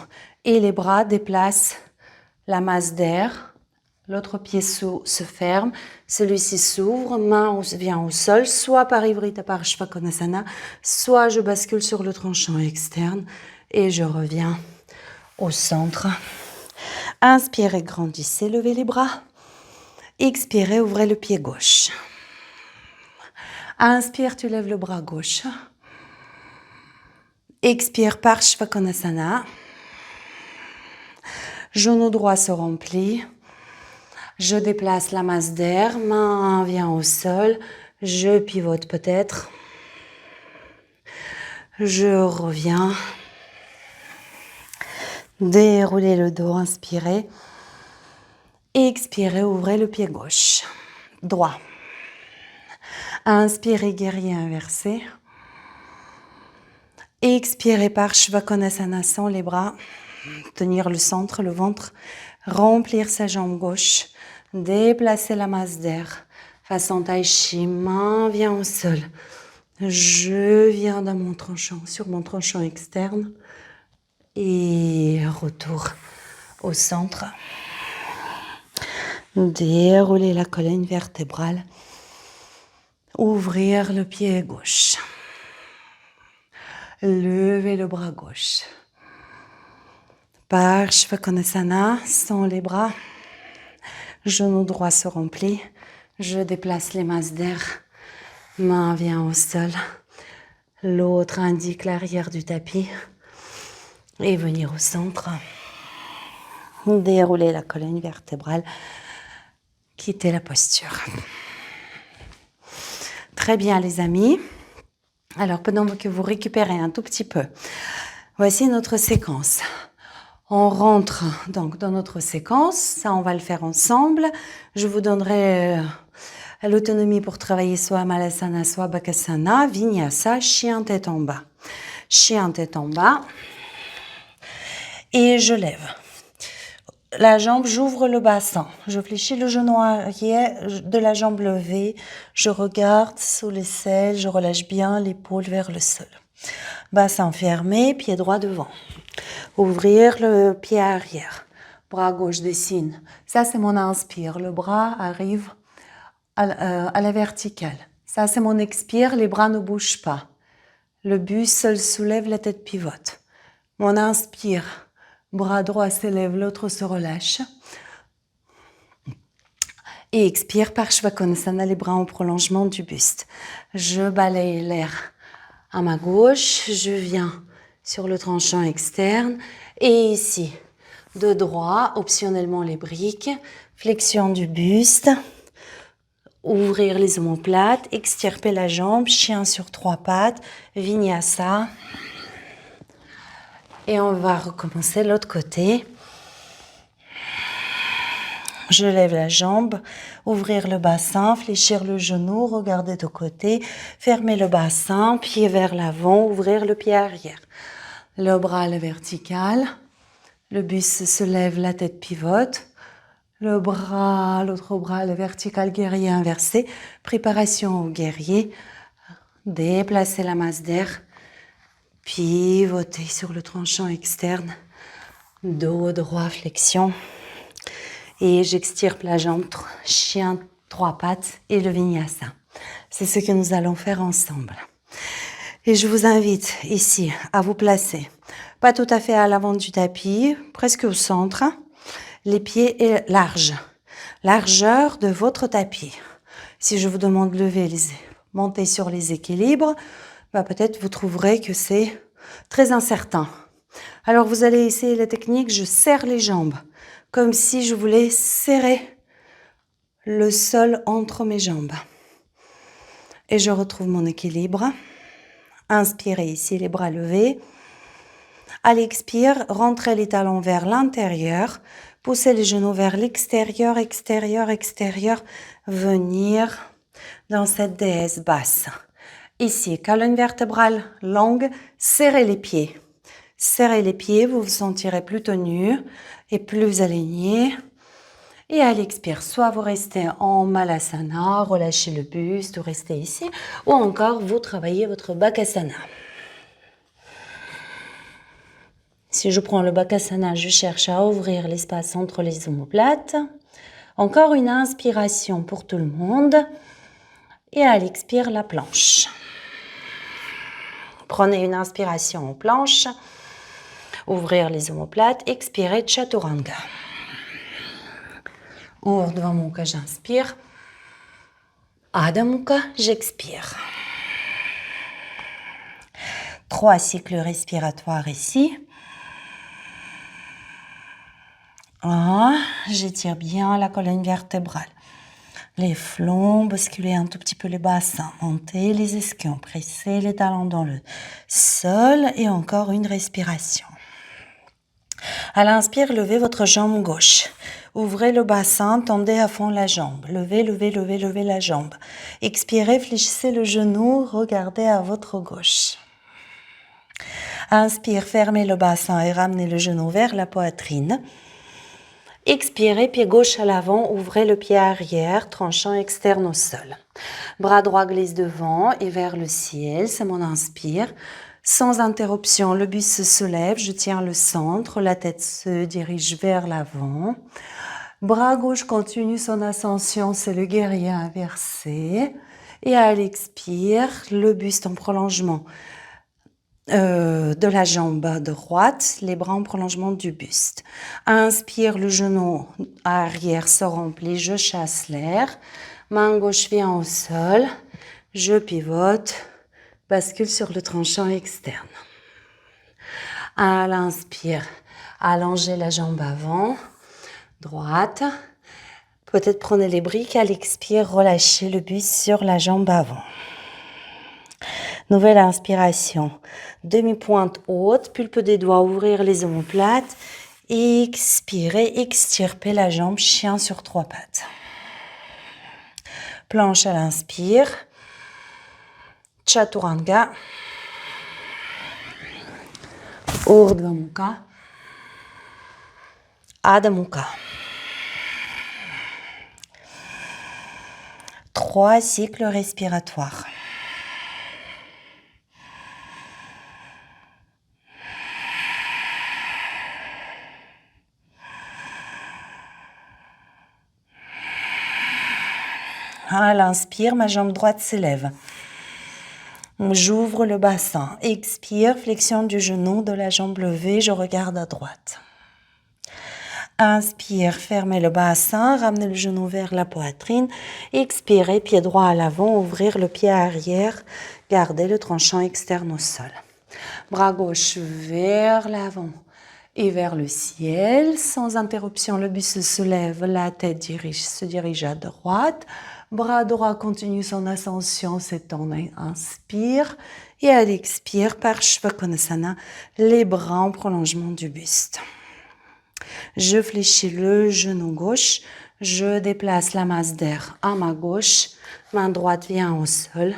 Et les bras déplacent la masse d'air. L'autre pied se ferme, celui-ci s'ouvre, main vient au sol, soit par Ivrita Parshvakonasana, soit je bascule sur le tranchant externe et je reviens au centre. Inspirez, grandissez, levez les bras. Expirez, ouvrez le pied gauche. Inspire, tu lèves le bras gauche. Expire, Parshvakonasana. Genou droit se remplit. Je déplace la masse d'air, main vient au sol, je pivote peut-être. Je reviens. Déroulez le dos, inspirez. Expirez, ouvrez le pied gauche. Droit. Inspirez, guerrier inversé. Expirez, Parshvakonasana sans les bras. Tenir le centre, le ventre. Remplir sa jambe gauche. Déplacer la masse d'air. Façon tai chi, main vient au sol. Je viens dans mon tranchant, sur mon tranchant externe. Et retour au centre. Dérouler la colonne vertébrale. Ouvrir le pied gauche. Lever le bras gauche. Parshvakonasana, sans les bras. Genou droit se remplit. Je déplace les masses d'air. Main vient au sol. L'autre indique l'arrière du tapis. Et venir au centre. Dérouler la colonne vertébrale. Quitter la posture. Très bien les amis. Alors pendant que vous récupérez un tout petit peu, voici notre séquence. On rentre donc dans notre séquence, ça on va le faire ensemble. Je vous donnerai l'autonomie pour travailler soit Malasana, soit Bakasana, Vinyasa, chien tête en bas. Chien tête en bas. Et je lève la jambe, j'ouvre le bassin. Je fléchis le genou arrière de la jambe levée. Je regarde sous l'aisselle, je relâche bien l'épaule vers le sol. Bassin fermé, pied droit devant. Ouvrir le pied arrière. Bras gauche dessine. Ça, c'est mon inspire. Le bras arrive à la verticale. Ça, c'est mon expire. Les bras ne bougent pas. Le buste seul soulève, la tête pivote. Mon inspire. Bras droit s'élève, l'autre se relâche. Et expire, Parshvakonasana, les bras en prolongement du buste. Je balaye l'air à ma gauche. Je viens sur le tranchant externe. Et ici, de droit, optionnellement les briques. Flexion du buste. Ouvrir les omoplates. Extirper la jambe. Chien sur 3 pattes. Vinyasa. Et on va recommencer l'autre côté. Je lève la jambe, ouvrir le bassin, fléchir le genou, regarder de côté, fermer le bassin, pied vers l'avant, ouvrir le pied arrière. Le bras à la verticale, le buste se lève, la tête pivote. L'autre bras à la verticale, guerrier inversé. Préparation au guerrier. Déplacer la masse d'air. Pivoter sur le tranchant externe. Dos droit, flexion. Et j'extirpe la jambe, chien, 3 pattes et le vinyasa. C'est ce que nous allons faire ensemble. Et je vous invite ici à vous placer, pas tout à fait à l'avant du tapis, presque au centre. Les pieds larges, largeur de votre tapis. Si je vous demande de monter sur les équilibres, peut-être vous trouverez que c'est très incertain. Alors vous allez essayer la technique, je serre les jambes, comme si je voulais serrer le sol entre mes jambes. Et je retrouve mon équilibre. Inspirez ici, les bras levés. À l'expire, rentrez les talons vers l'intérieur. Poussez les genoux vers l'extérieur, extérieur, extérieur. Venir dans cette déesse basse. Ici, colonne vertébrale longue, serrez les pieds. Serrez les pieds, vous vous sentirez plus tenu et plus aligné. Et à l'expire, soit vous restez en Malasana, relâchez le buste, ou restez ici, ou encore vous travaillez votre Bakasana. Si je prends le Bakasana, je cherche à ouvrir l'espace entre les omoplates. Encore une inspiration pour tout le monde. Et à l'expire, la planche. Prenez une inspiration en planche. Ouvrir les omoplates. Expirez, Chaturanga. Ouvre devant Mukha, j'inspire. Adha Mukha, j'expire. 3 cycles respiratoires ici. 1, j'étire bien la colonne vertébrale. Les flancs, basculez un tout petit peu les bassins. Montez les ischions, pressez les talons dans le sol. Et encore une respiration. À l'inspire, levez votre jambe gauche. Ouvrez le bassin, tendez à fond la jambe. Levez, levez, levez, levez la jambe. Expirez, fléchissez le genou, regardez à votre gauche. Inspire, fermez le bassin et ramenez le genou vers la poitrine. Expirez, pied gauche à l'avant, ouvrez le pied arrière, tranchant externe au sol. Bras droit glisse devant et vers le ciel, c'est mon inspire. Sans interruption, le buste se soulève, je tiens le centre, la tête se dirige vers l'avant. Bras gauche continue son ascension, c'est le guerrier inversé. Et à l'expire, le buste en prolongement de la jambe droite, les bras en prolongement du buste. Inspire, le genou arrière se remplit, je chasse l'air. Main gauche vient au sol, je pivote, bascule sur le tranchant externe. À l'inspire, allongez la jambe avant, droite. Peut-être prenez les briques, à l'expire, relâchez le buste sur la jambe avant. Nouvelle inspiration. Demi-pointe haute, pulpe des doigts, ouvrir les omoplates. Expirez, extirpez la jambe, chien sur 3 pattes. Planche à l'inspire. Chaturanga. Urdhva Mukha. Adha Mukha. 3 cycles respiratoires. À l'inspire, ma jambe droite s'élève. J'ouvre le bassin. Expire, flexion du genou, de la jambe levée, je regarde à droite. Inspire, fermez le bassin, ramenez le genou vers la poitrine. Expirez, pied droit à l'avant, ouvrir le pied arrière, gardez le tranchant externe au sol. Bras gauche vers l'avant et vers le ciel. Sans interruption, le buste se lève, la tête se dirige à droite. Bras droit continue son ascension, s'étend, inspire. Et à l'expire, Parshvakonasana, les bras en prolongement du buste. Je fléchis le genou gauche, je déplace la masse d'air à ma gauche, main droite vient au sol,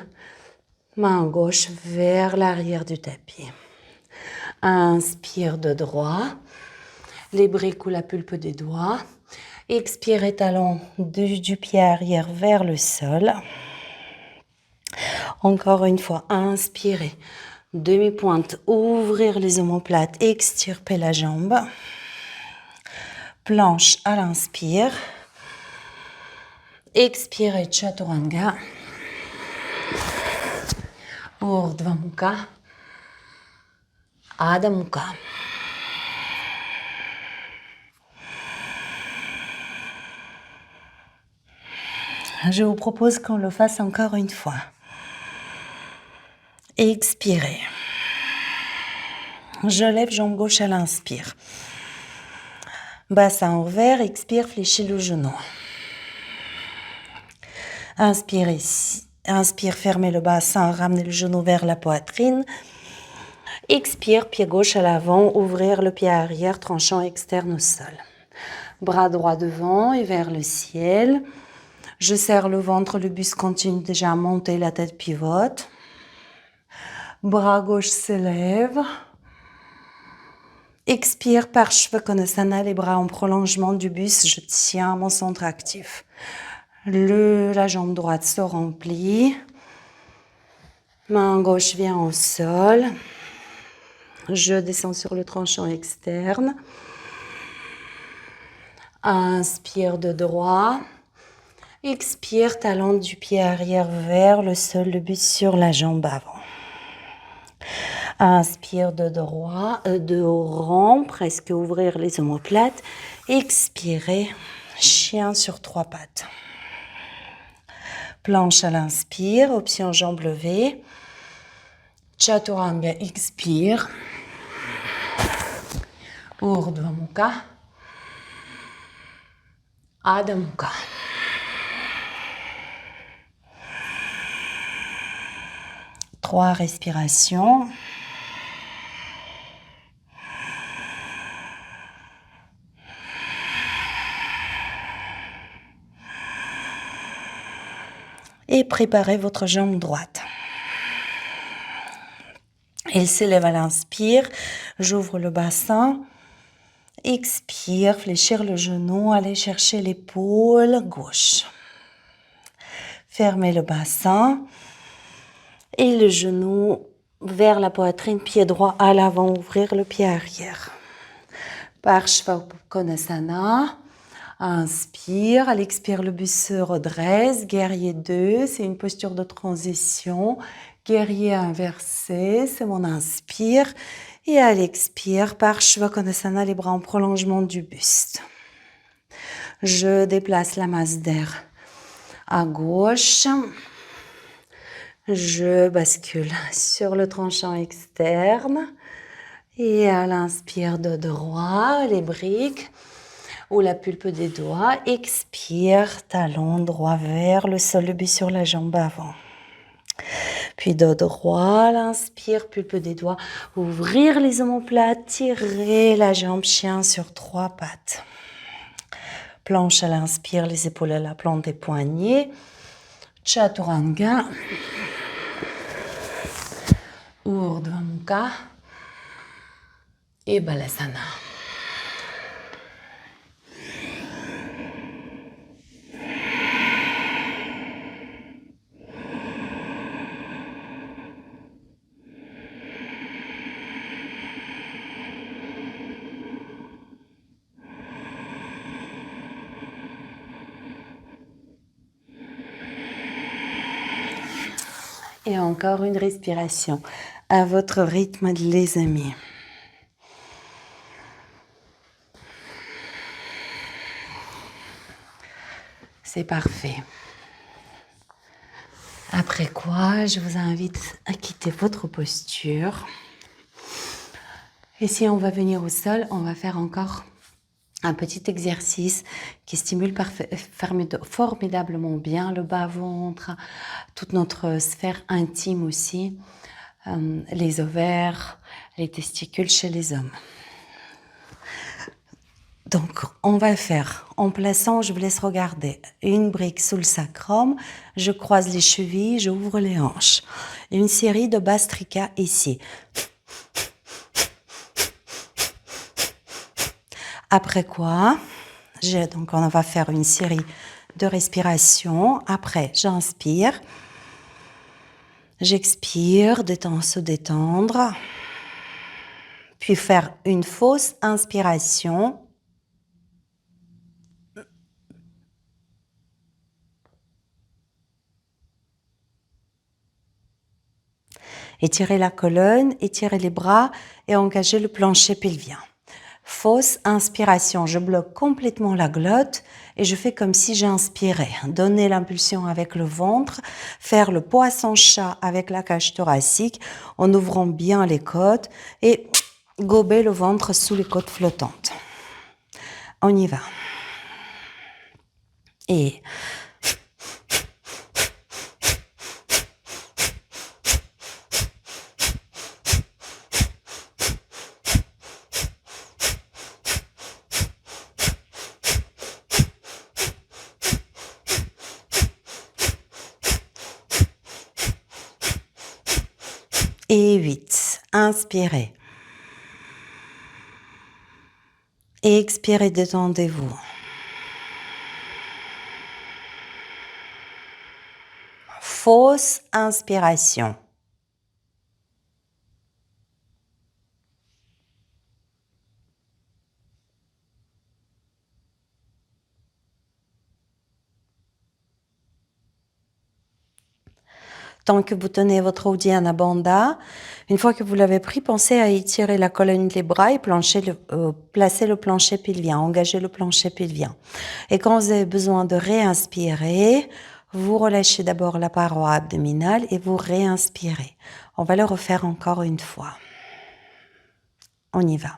main gauche vers l'arrière du tapis. Inspire de droit, les briques ou la pulpe des doigts. Expire, talon du pied arrière vers le sol. Encore une fois, inspirez, demi-pointe, ouvrir les omoplates, extirper la jambe. Planche à l'inspire. Expirez, Chaturanga. Urdhva Mukha. Adha Mukha. Je vous propose qu'on le fasse encore une fois. Expirez. Je lève jambe gauche à l'inspire. Bassin ouvert, expire, fléchis le genou. Inspirez, inspire, fermez le bassin, ramenez le genou vers la poitrine. Expire, pied gauche à l'avant, ouvrir le pied arrière, tranchant externe au sol. Bras droit devant et vers le ciel. Je serre le ventre, le buste continue déjà à monter, la tête pivote. Bras gauche s'élève. Expire, Parshvakonasana, les bras en prolongement du buste, je tiens mon centre actif. La jambe droite se remplit. Main gauche vient au sol. Je descends sur le tranchant externe. Inspire de droit. Expire, talon du pied arrière vers le sol, le buste sur la jambe avant. Inspire de droit, de haut rond, presque ouvrir les omoplates. Expirez, chien sur 3 pattes. Planche à l'inspire, option jambe levée. Chaturanga, expire. Urdhva Mukha. Adha Mukha. Trois respirations. Et préparez votre jambe droite. Elle s'élève à l'inspire. J'ouvre le bassin. Expire, fléchir le genou, aller chercher l'épaule gauche. Fermez le bassin. Et le genou vers la poitrine, pied droit à l'avant, ouvrir le pied arrière. Parshvakonasana. Inspire, à l'expire, le buste se redresse. Guerrier 2, c'est une posture de transition. Guerrier inversé, c'est mon inspire. Et à l'expire, Parshvakonasana, les bras en prolongement du buste. Je déplace la masse d'air à gauche. Je bascule sur le tranchant externe. Et à l'inspire de droit, les briques ou la pulpe des doigts. Expire, talon droit vers le sol, le buste sur la jambe avant. Puis dos droit, l'inspire, pulpe des doigts. Ouvrir les omoplates, tirer la jambe, chien sur 3 pattes. Planche à l'inspire, les épaules à la plante des poignets. Chaturanga. Urdhva Mukha. Et Balasana. Et encore une respiration à votre rythme, les amis. C'est parfait. Après quoi, je vous invite à quitter votre posture. Et si on va venir au sol, on va faire encore un petit exercice qui stimule formidablement bien le bas-ventre, toute notre sphère intime aussi, les ovaires, les testicules chez les hommes. Donc, on va faire, en plaçant, je vous laisse regarder, une brique sous le sacrum, je croise les chevilles, j'ouvre les hanches. Une série de bastricas ici. Après quoi, donc on va faire une série de respirations. Après, j'inspire. J'expire, se détendre. Puis faire une fausse inspiration. Étirez la colonne, étirez les bras et engagez le plancher pelvien. Fausse inspiration, je bloque complètement la glotte et je fais comme si j'inspirais. Donner l'impulsion avec le ventre, faire le poisson-chat avec la cage thoracique en ouvrant bien les côtes et gober le ventre sous les côtes flottantes. On y va. Et et 8. Inspirez. Et expirez, détendez-vous. Fausse inspiration. Tant que vous tenez votre Uddiyana Bandha, une fois que vous l'avez pris, pensez à étirer la colonne des bras et placer le plancher pelvien, engager le plancher pelvien. Et quand vous avez besoin de réinspirer, vous relâchez d'abord la paroi abdominale et vous réinspirez. On va le refaire encore une fois. On y va.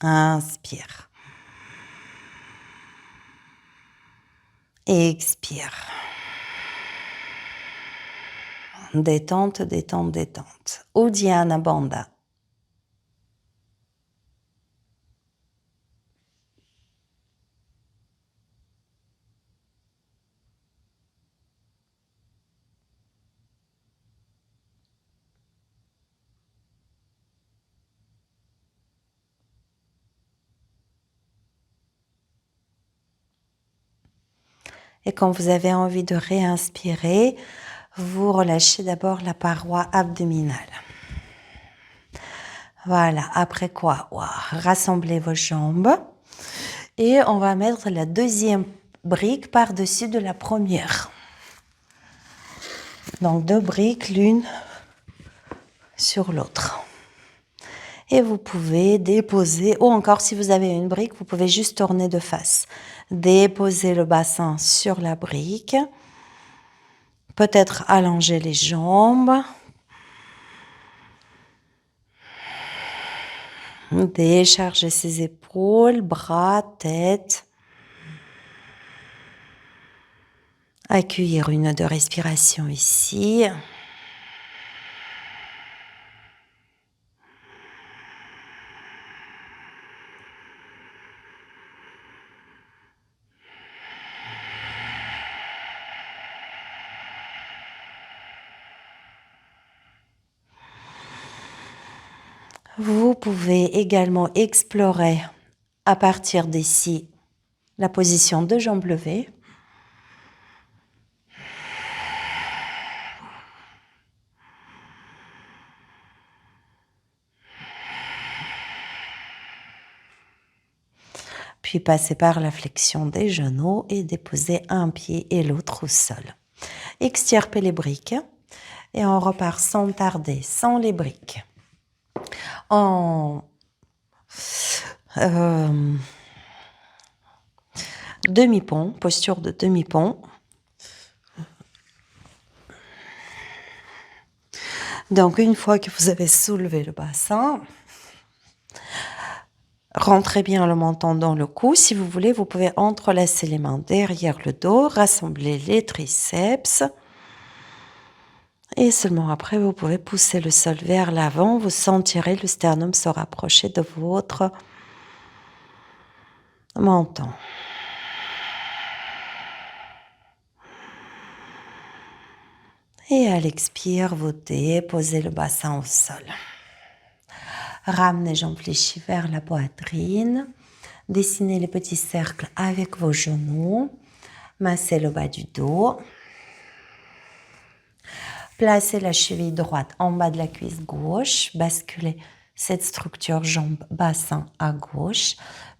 Inspire. Expire. Détente, détente, détente. Uddiyana Bandha. Et quand vous avez envie de réinspirer, vous relâchez d'abord la paroi abdominale. Voilà, après quoi, rassemblez vos jambes et on va mettre la deuxième brique par-dessus de la première. Donc 2 briques l'une sur l'autre. Et vous pouvez déposer, ou encore si vous avez une brique, vous pouvez juste tourner de face. Déposer le bassin sur la brique. Peut-être allonger les jambes. Décharger ses épaules, bras, tête. Accueillir une ou deux respirations ici. Vous pouvez également explorer à partir d'ici la position de jambes levées. puis passez par la flexion des genoux et déposez un pied et l'autre au sol. Extirpez les briques et on repart sans tarder, sans les briques. En demi-pont, posture de demi-pont. Donc, une fois que vous avez soulevé le bassin, rentrez bien le menton dans le cou. Si vous voulez, vous pouvez entrelacer les mains derrière le dos, rassembler les triceps. Et seulement après, vous pouvez pousser le sol vers l'avant. Vous sentirez le sternum se rapprocher de votre menton. Et à l'expire, vous déposez le bassin au sol. Ramenez les jambes fléchies vers la poitrine. Dessinez les petits cercles avec vos genoux. Massez le bas du dos. Placez la cheville droite en bas de la cuisse gauche. Basculez cette structure jambe-bassin à gauche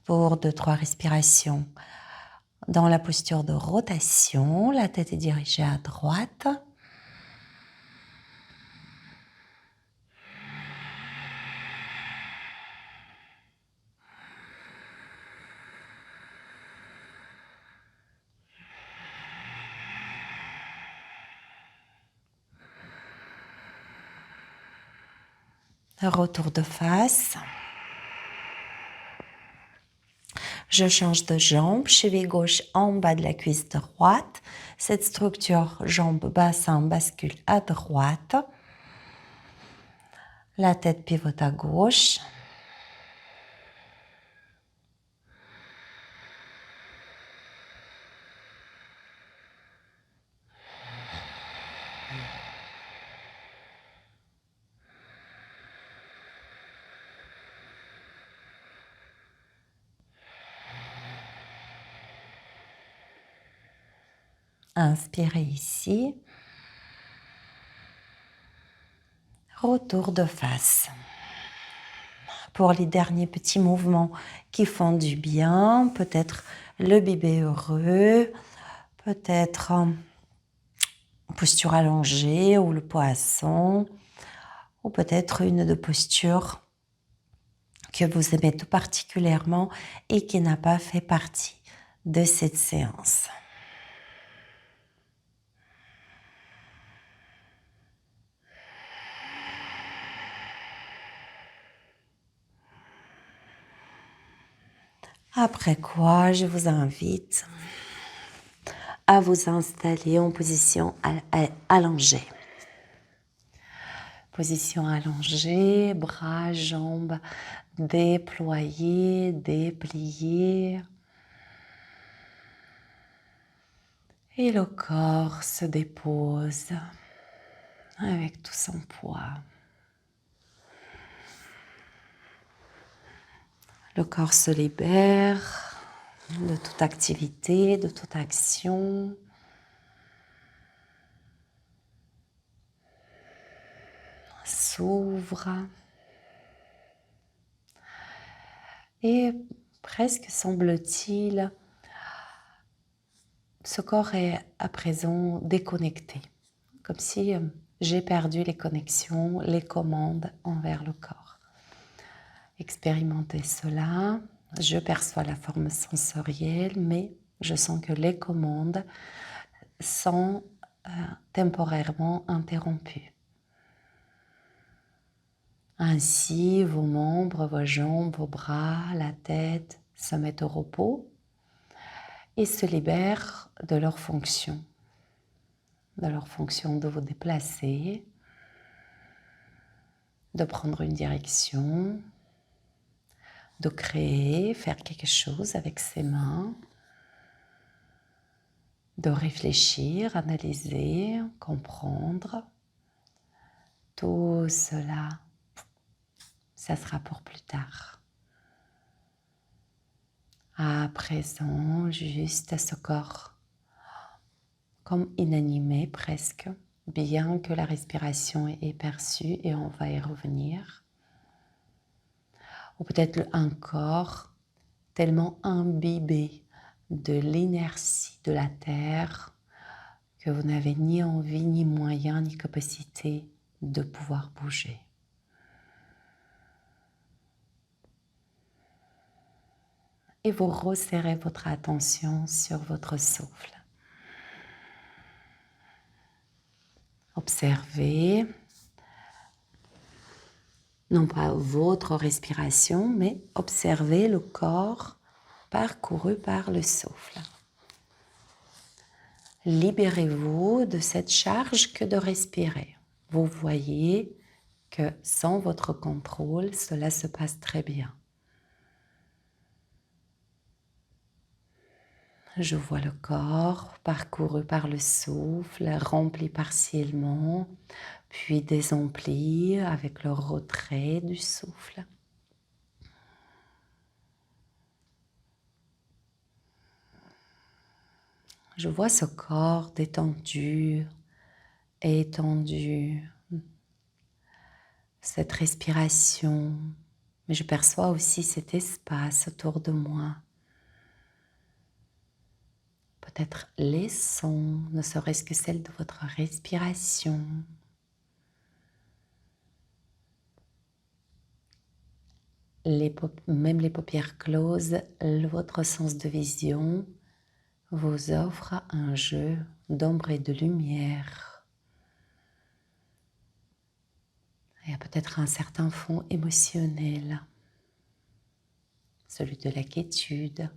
pour 2-3 respirations. Dans la posture de rotation, la tête est dirigée à droite. Retour de face. Je change de jambe, cheville gauche en bas de la cuisse droite. Cette structure jambe-bassin bascule à droite. La tête pivote à gauche. Inspirez ici. Retour de face. Pour les derniers petits mouvements qui font du bien, peut-être le bébé heureux, peut-être posture allongée ou le poisson, ou peut-être une de postures que vous aimez tout particulièrement et qui n'a pas fait partie de cette séance. Après quoi, je vous invite à vous installer en position allongée. Position allongée, bras, jambes déployés, dépliés. Et le corps se dépose avec tout son poids. Le corps se libère de toute activité, de toute action. S'ouvre. Et presque semble-t-il, ce corps est à présent déconnecté. Comme si j'ai perdu les connexions, les commandes envers le corps. Expérimentez cela. Je perçois la forme sensorielle, mais je sens que les commandes sont temporairement interrompues. Ainsi, vos membres, vos jambes, vos bras, la tête se mettent au repos et se libèrent de leur fonction. De leur fonction de vous déplacer, de prendre une direction, de créer, faire quelque chose avec ses mains, de réfléchir, analyser, comprendre. Tout cela, ça sera pour plus tard. À présent, juste ce corps comme inanimé presque, bien que la respiration est perçue et on va y revenir. Ou peut-être un corps tellement imbibé de l'inertie de la Terre que vous n'avez ni envie, ni moyen, ni capacité de pouvoir bouger. Et vous resserrez votre attention sur votre souffle. Observez, non pas votre respiration, mais observez le corps parcouru par le souffle. Libérez-vous de cette charge que de respirer. Vous voyez que sans votre contrôle, cela se passe très bien. Je vois le corps parcouru par le souffle, rempli partiellement, puis désempli avec le retrait du souffle. Je vois ce corps détendu, étendu, cette respiration, mais je perçois aussi cet espace autour de moi. Peut-être les sons, ne serait-ce que celle de votre respiration. Même les paupières closes, votre sens de vision vous offre un jeu d'ombre et de lumière. Il y a peut-être un certain fond émotionnel, celui de la quiétude,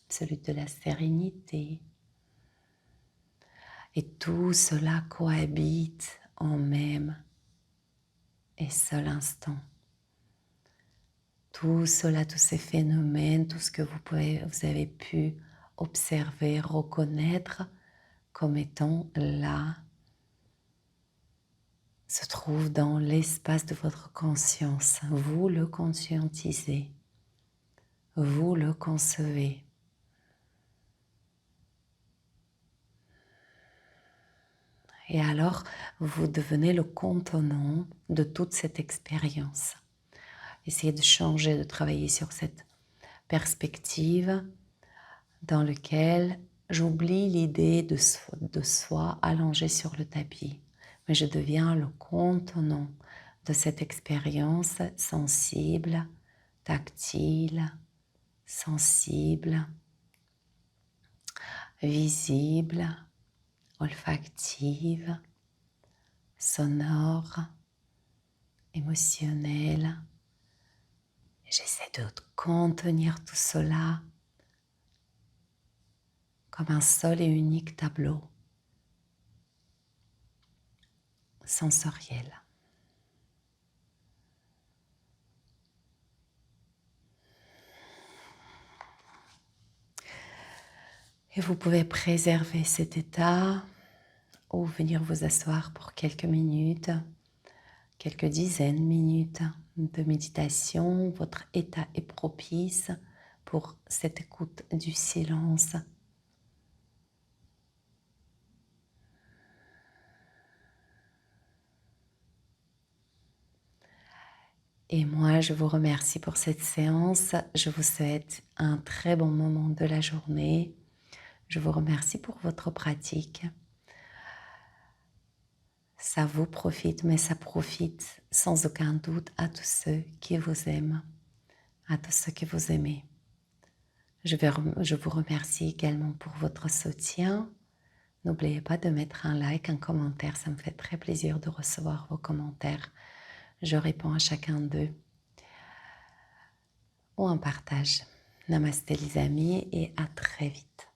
celui de la sérénité. Et tout cela cohabite en même et seul instant. Tout cela, tous ces phénomènes, tout ce que vous avez pu observer, reconnaître comme étant là, se trouve dans l'espace de votre conscience. Vous le conscientisez, vous le concevez. Et alors, vous devenez le contenant de toute cette expérience. Essayez de changer, de travailler sur cette perspective dans laquelle j'oublie l'idée de soi allongé sur le tapis, mais je deviens le contenant de cette expérience sensible, tactile, sensible, visible, olfactive, sonore, émotionnelle. J'essaie de contenir tout cela comme un seul et unique tableau sensoriel. Et vous pouvez préserver cet état ou venir vous asseoir pour quelques minutes, quelques dizaines de minutes de méditation. Votre état est propice pour cette écoute du silence. Et moi, je vous remercie pour cette séance. Je vous souhaite un très bon moment de la journée. Je vous remercie pour votre pratique. Ça vous profite, mais ça profite sans aucun doute à tous ceux qui vous aiment, à tous ceux que vous aimez. Je vous remercie également pour votre soutien. N'oubliez pas de mettre un like, un commentaire. Ça me fait très plaisir de recevoir vos commentaires. Je réponds à chacun d'eux. Ou un partage. Namasté les amis et à très vite.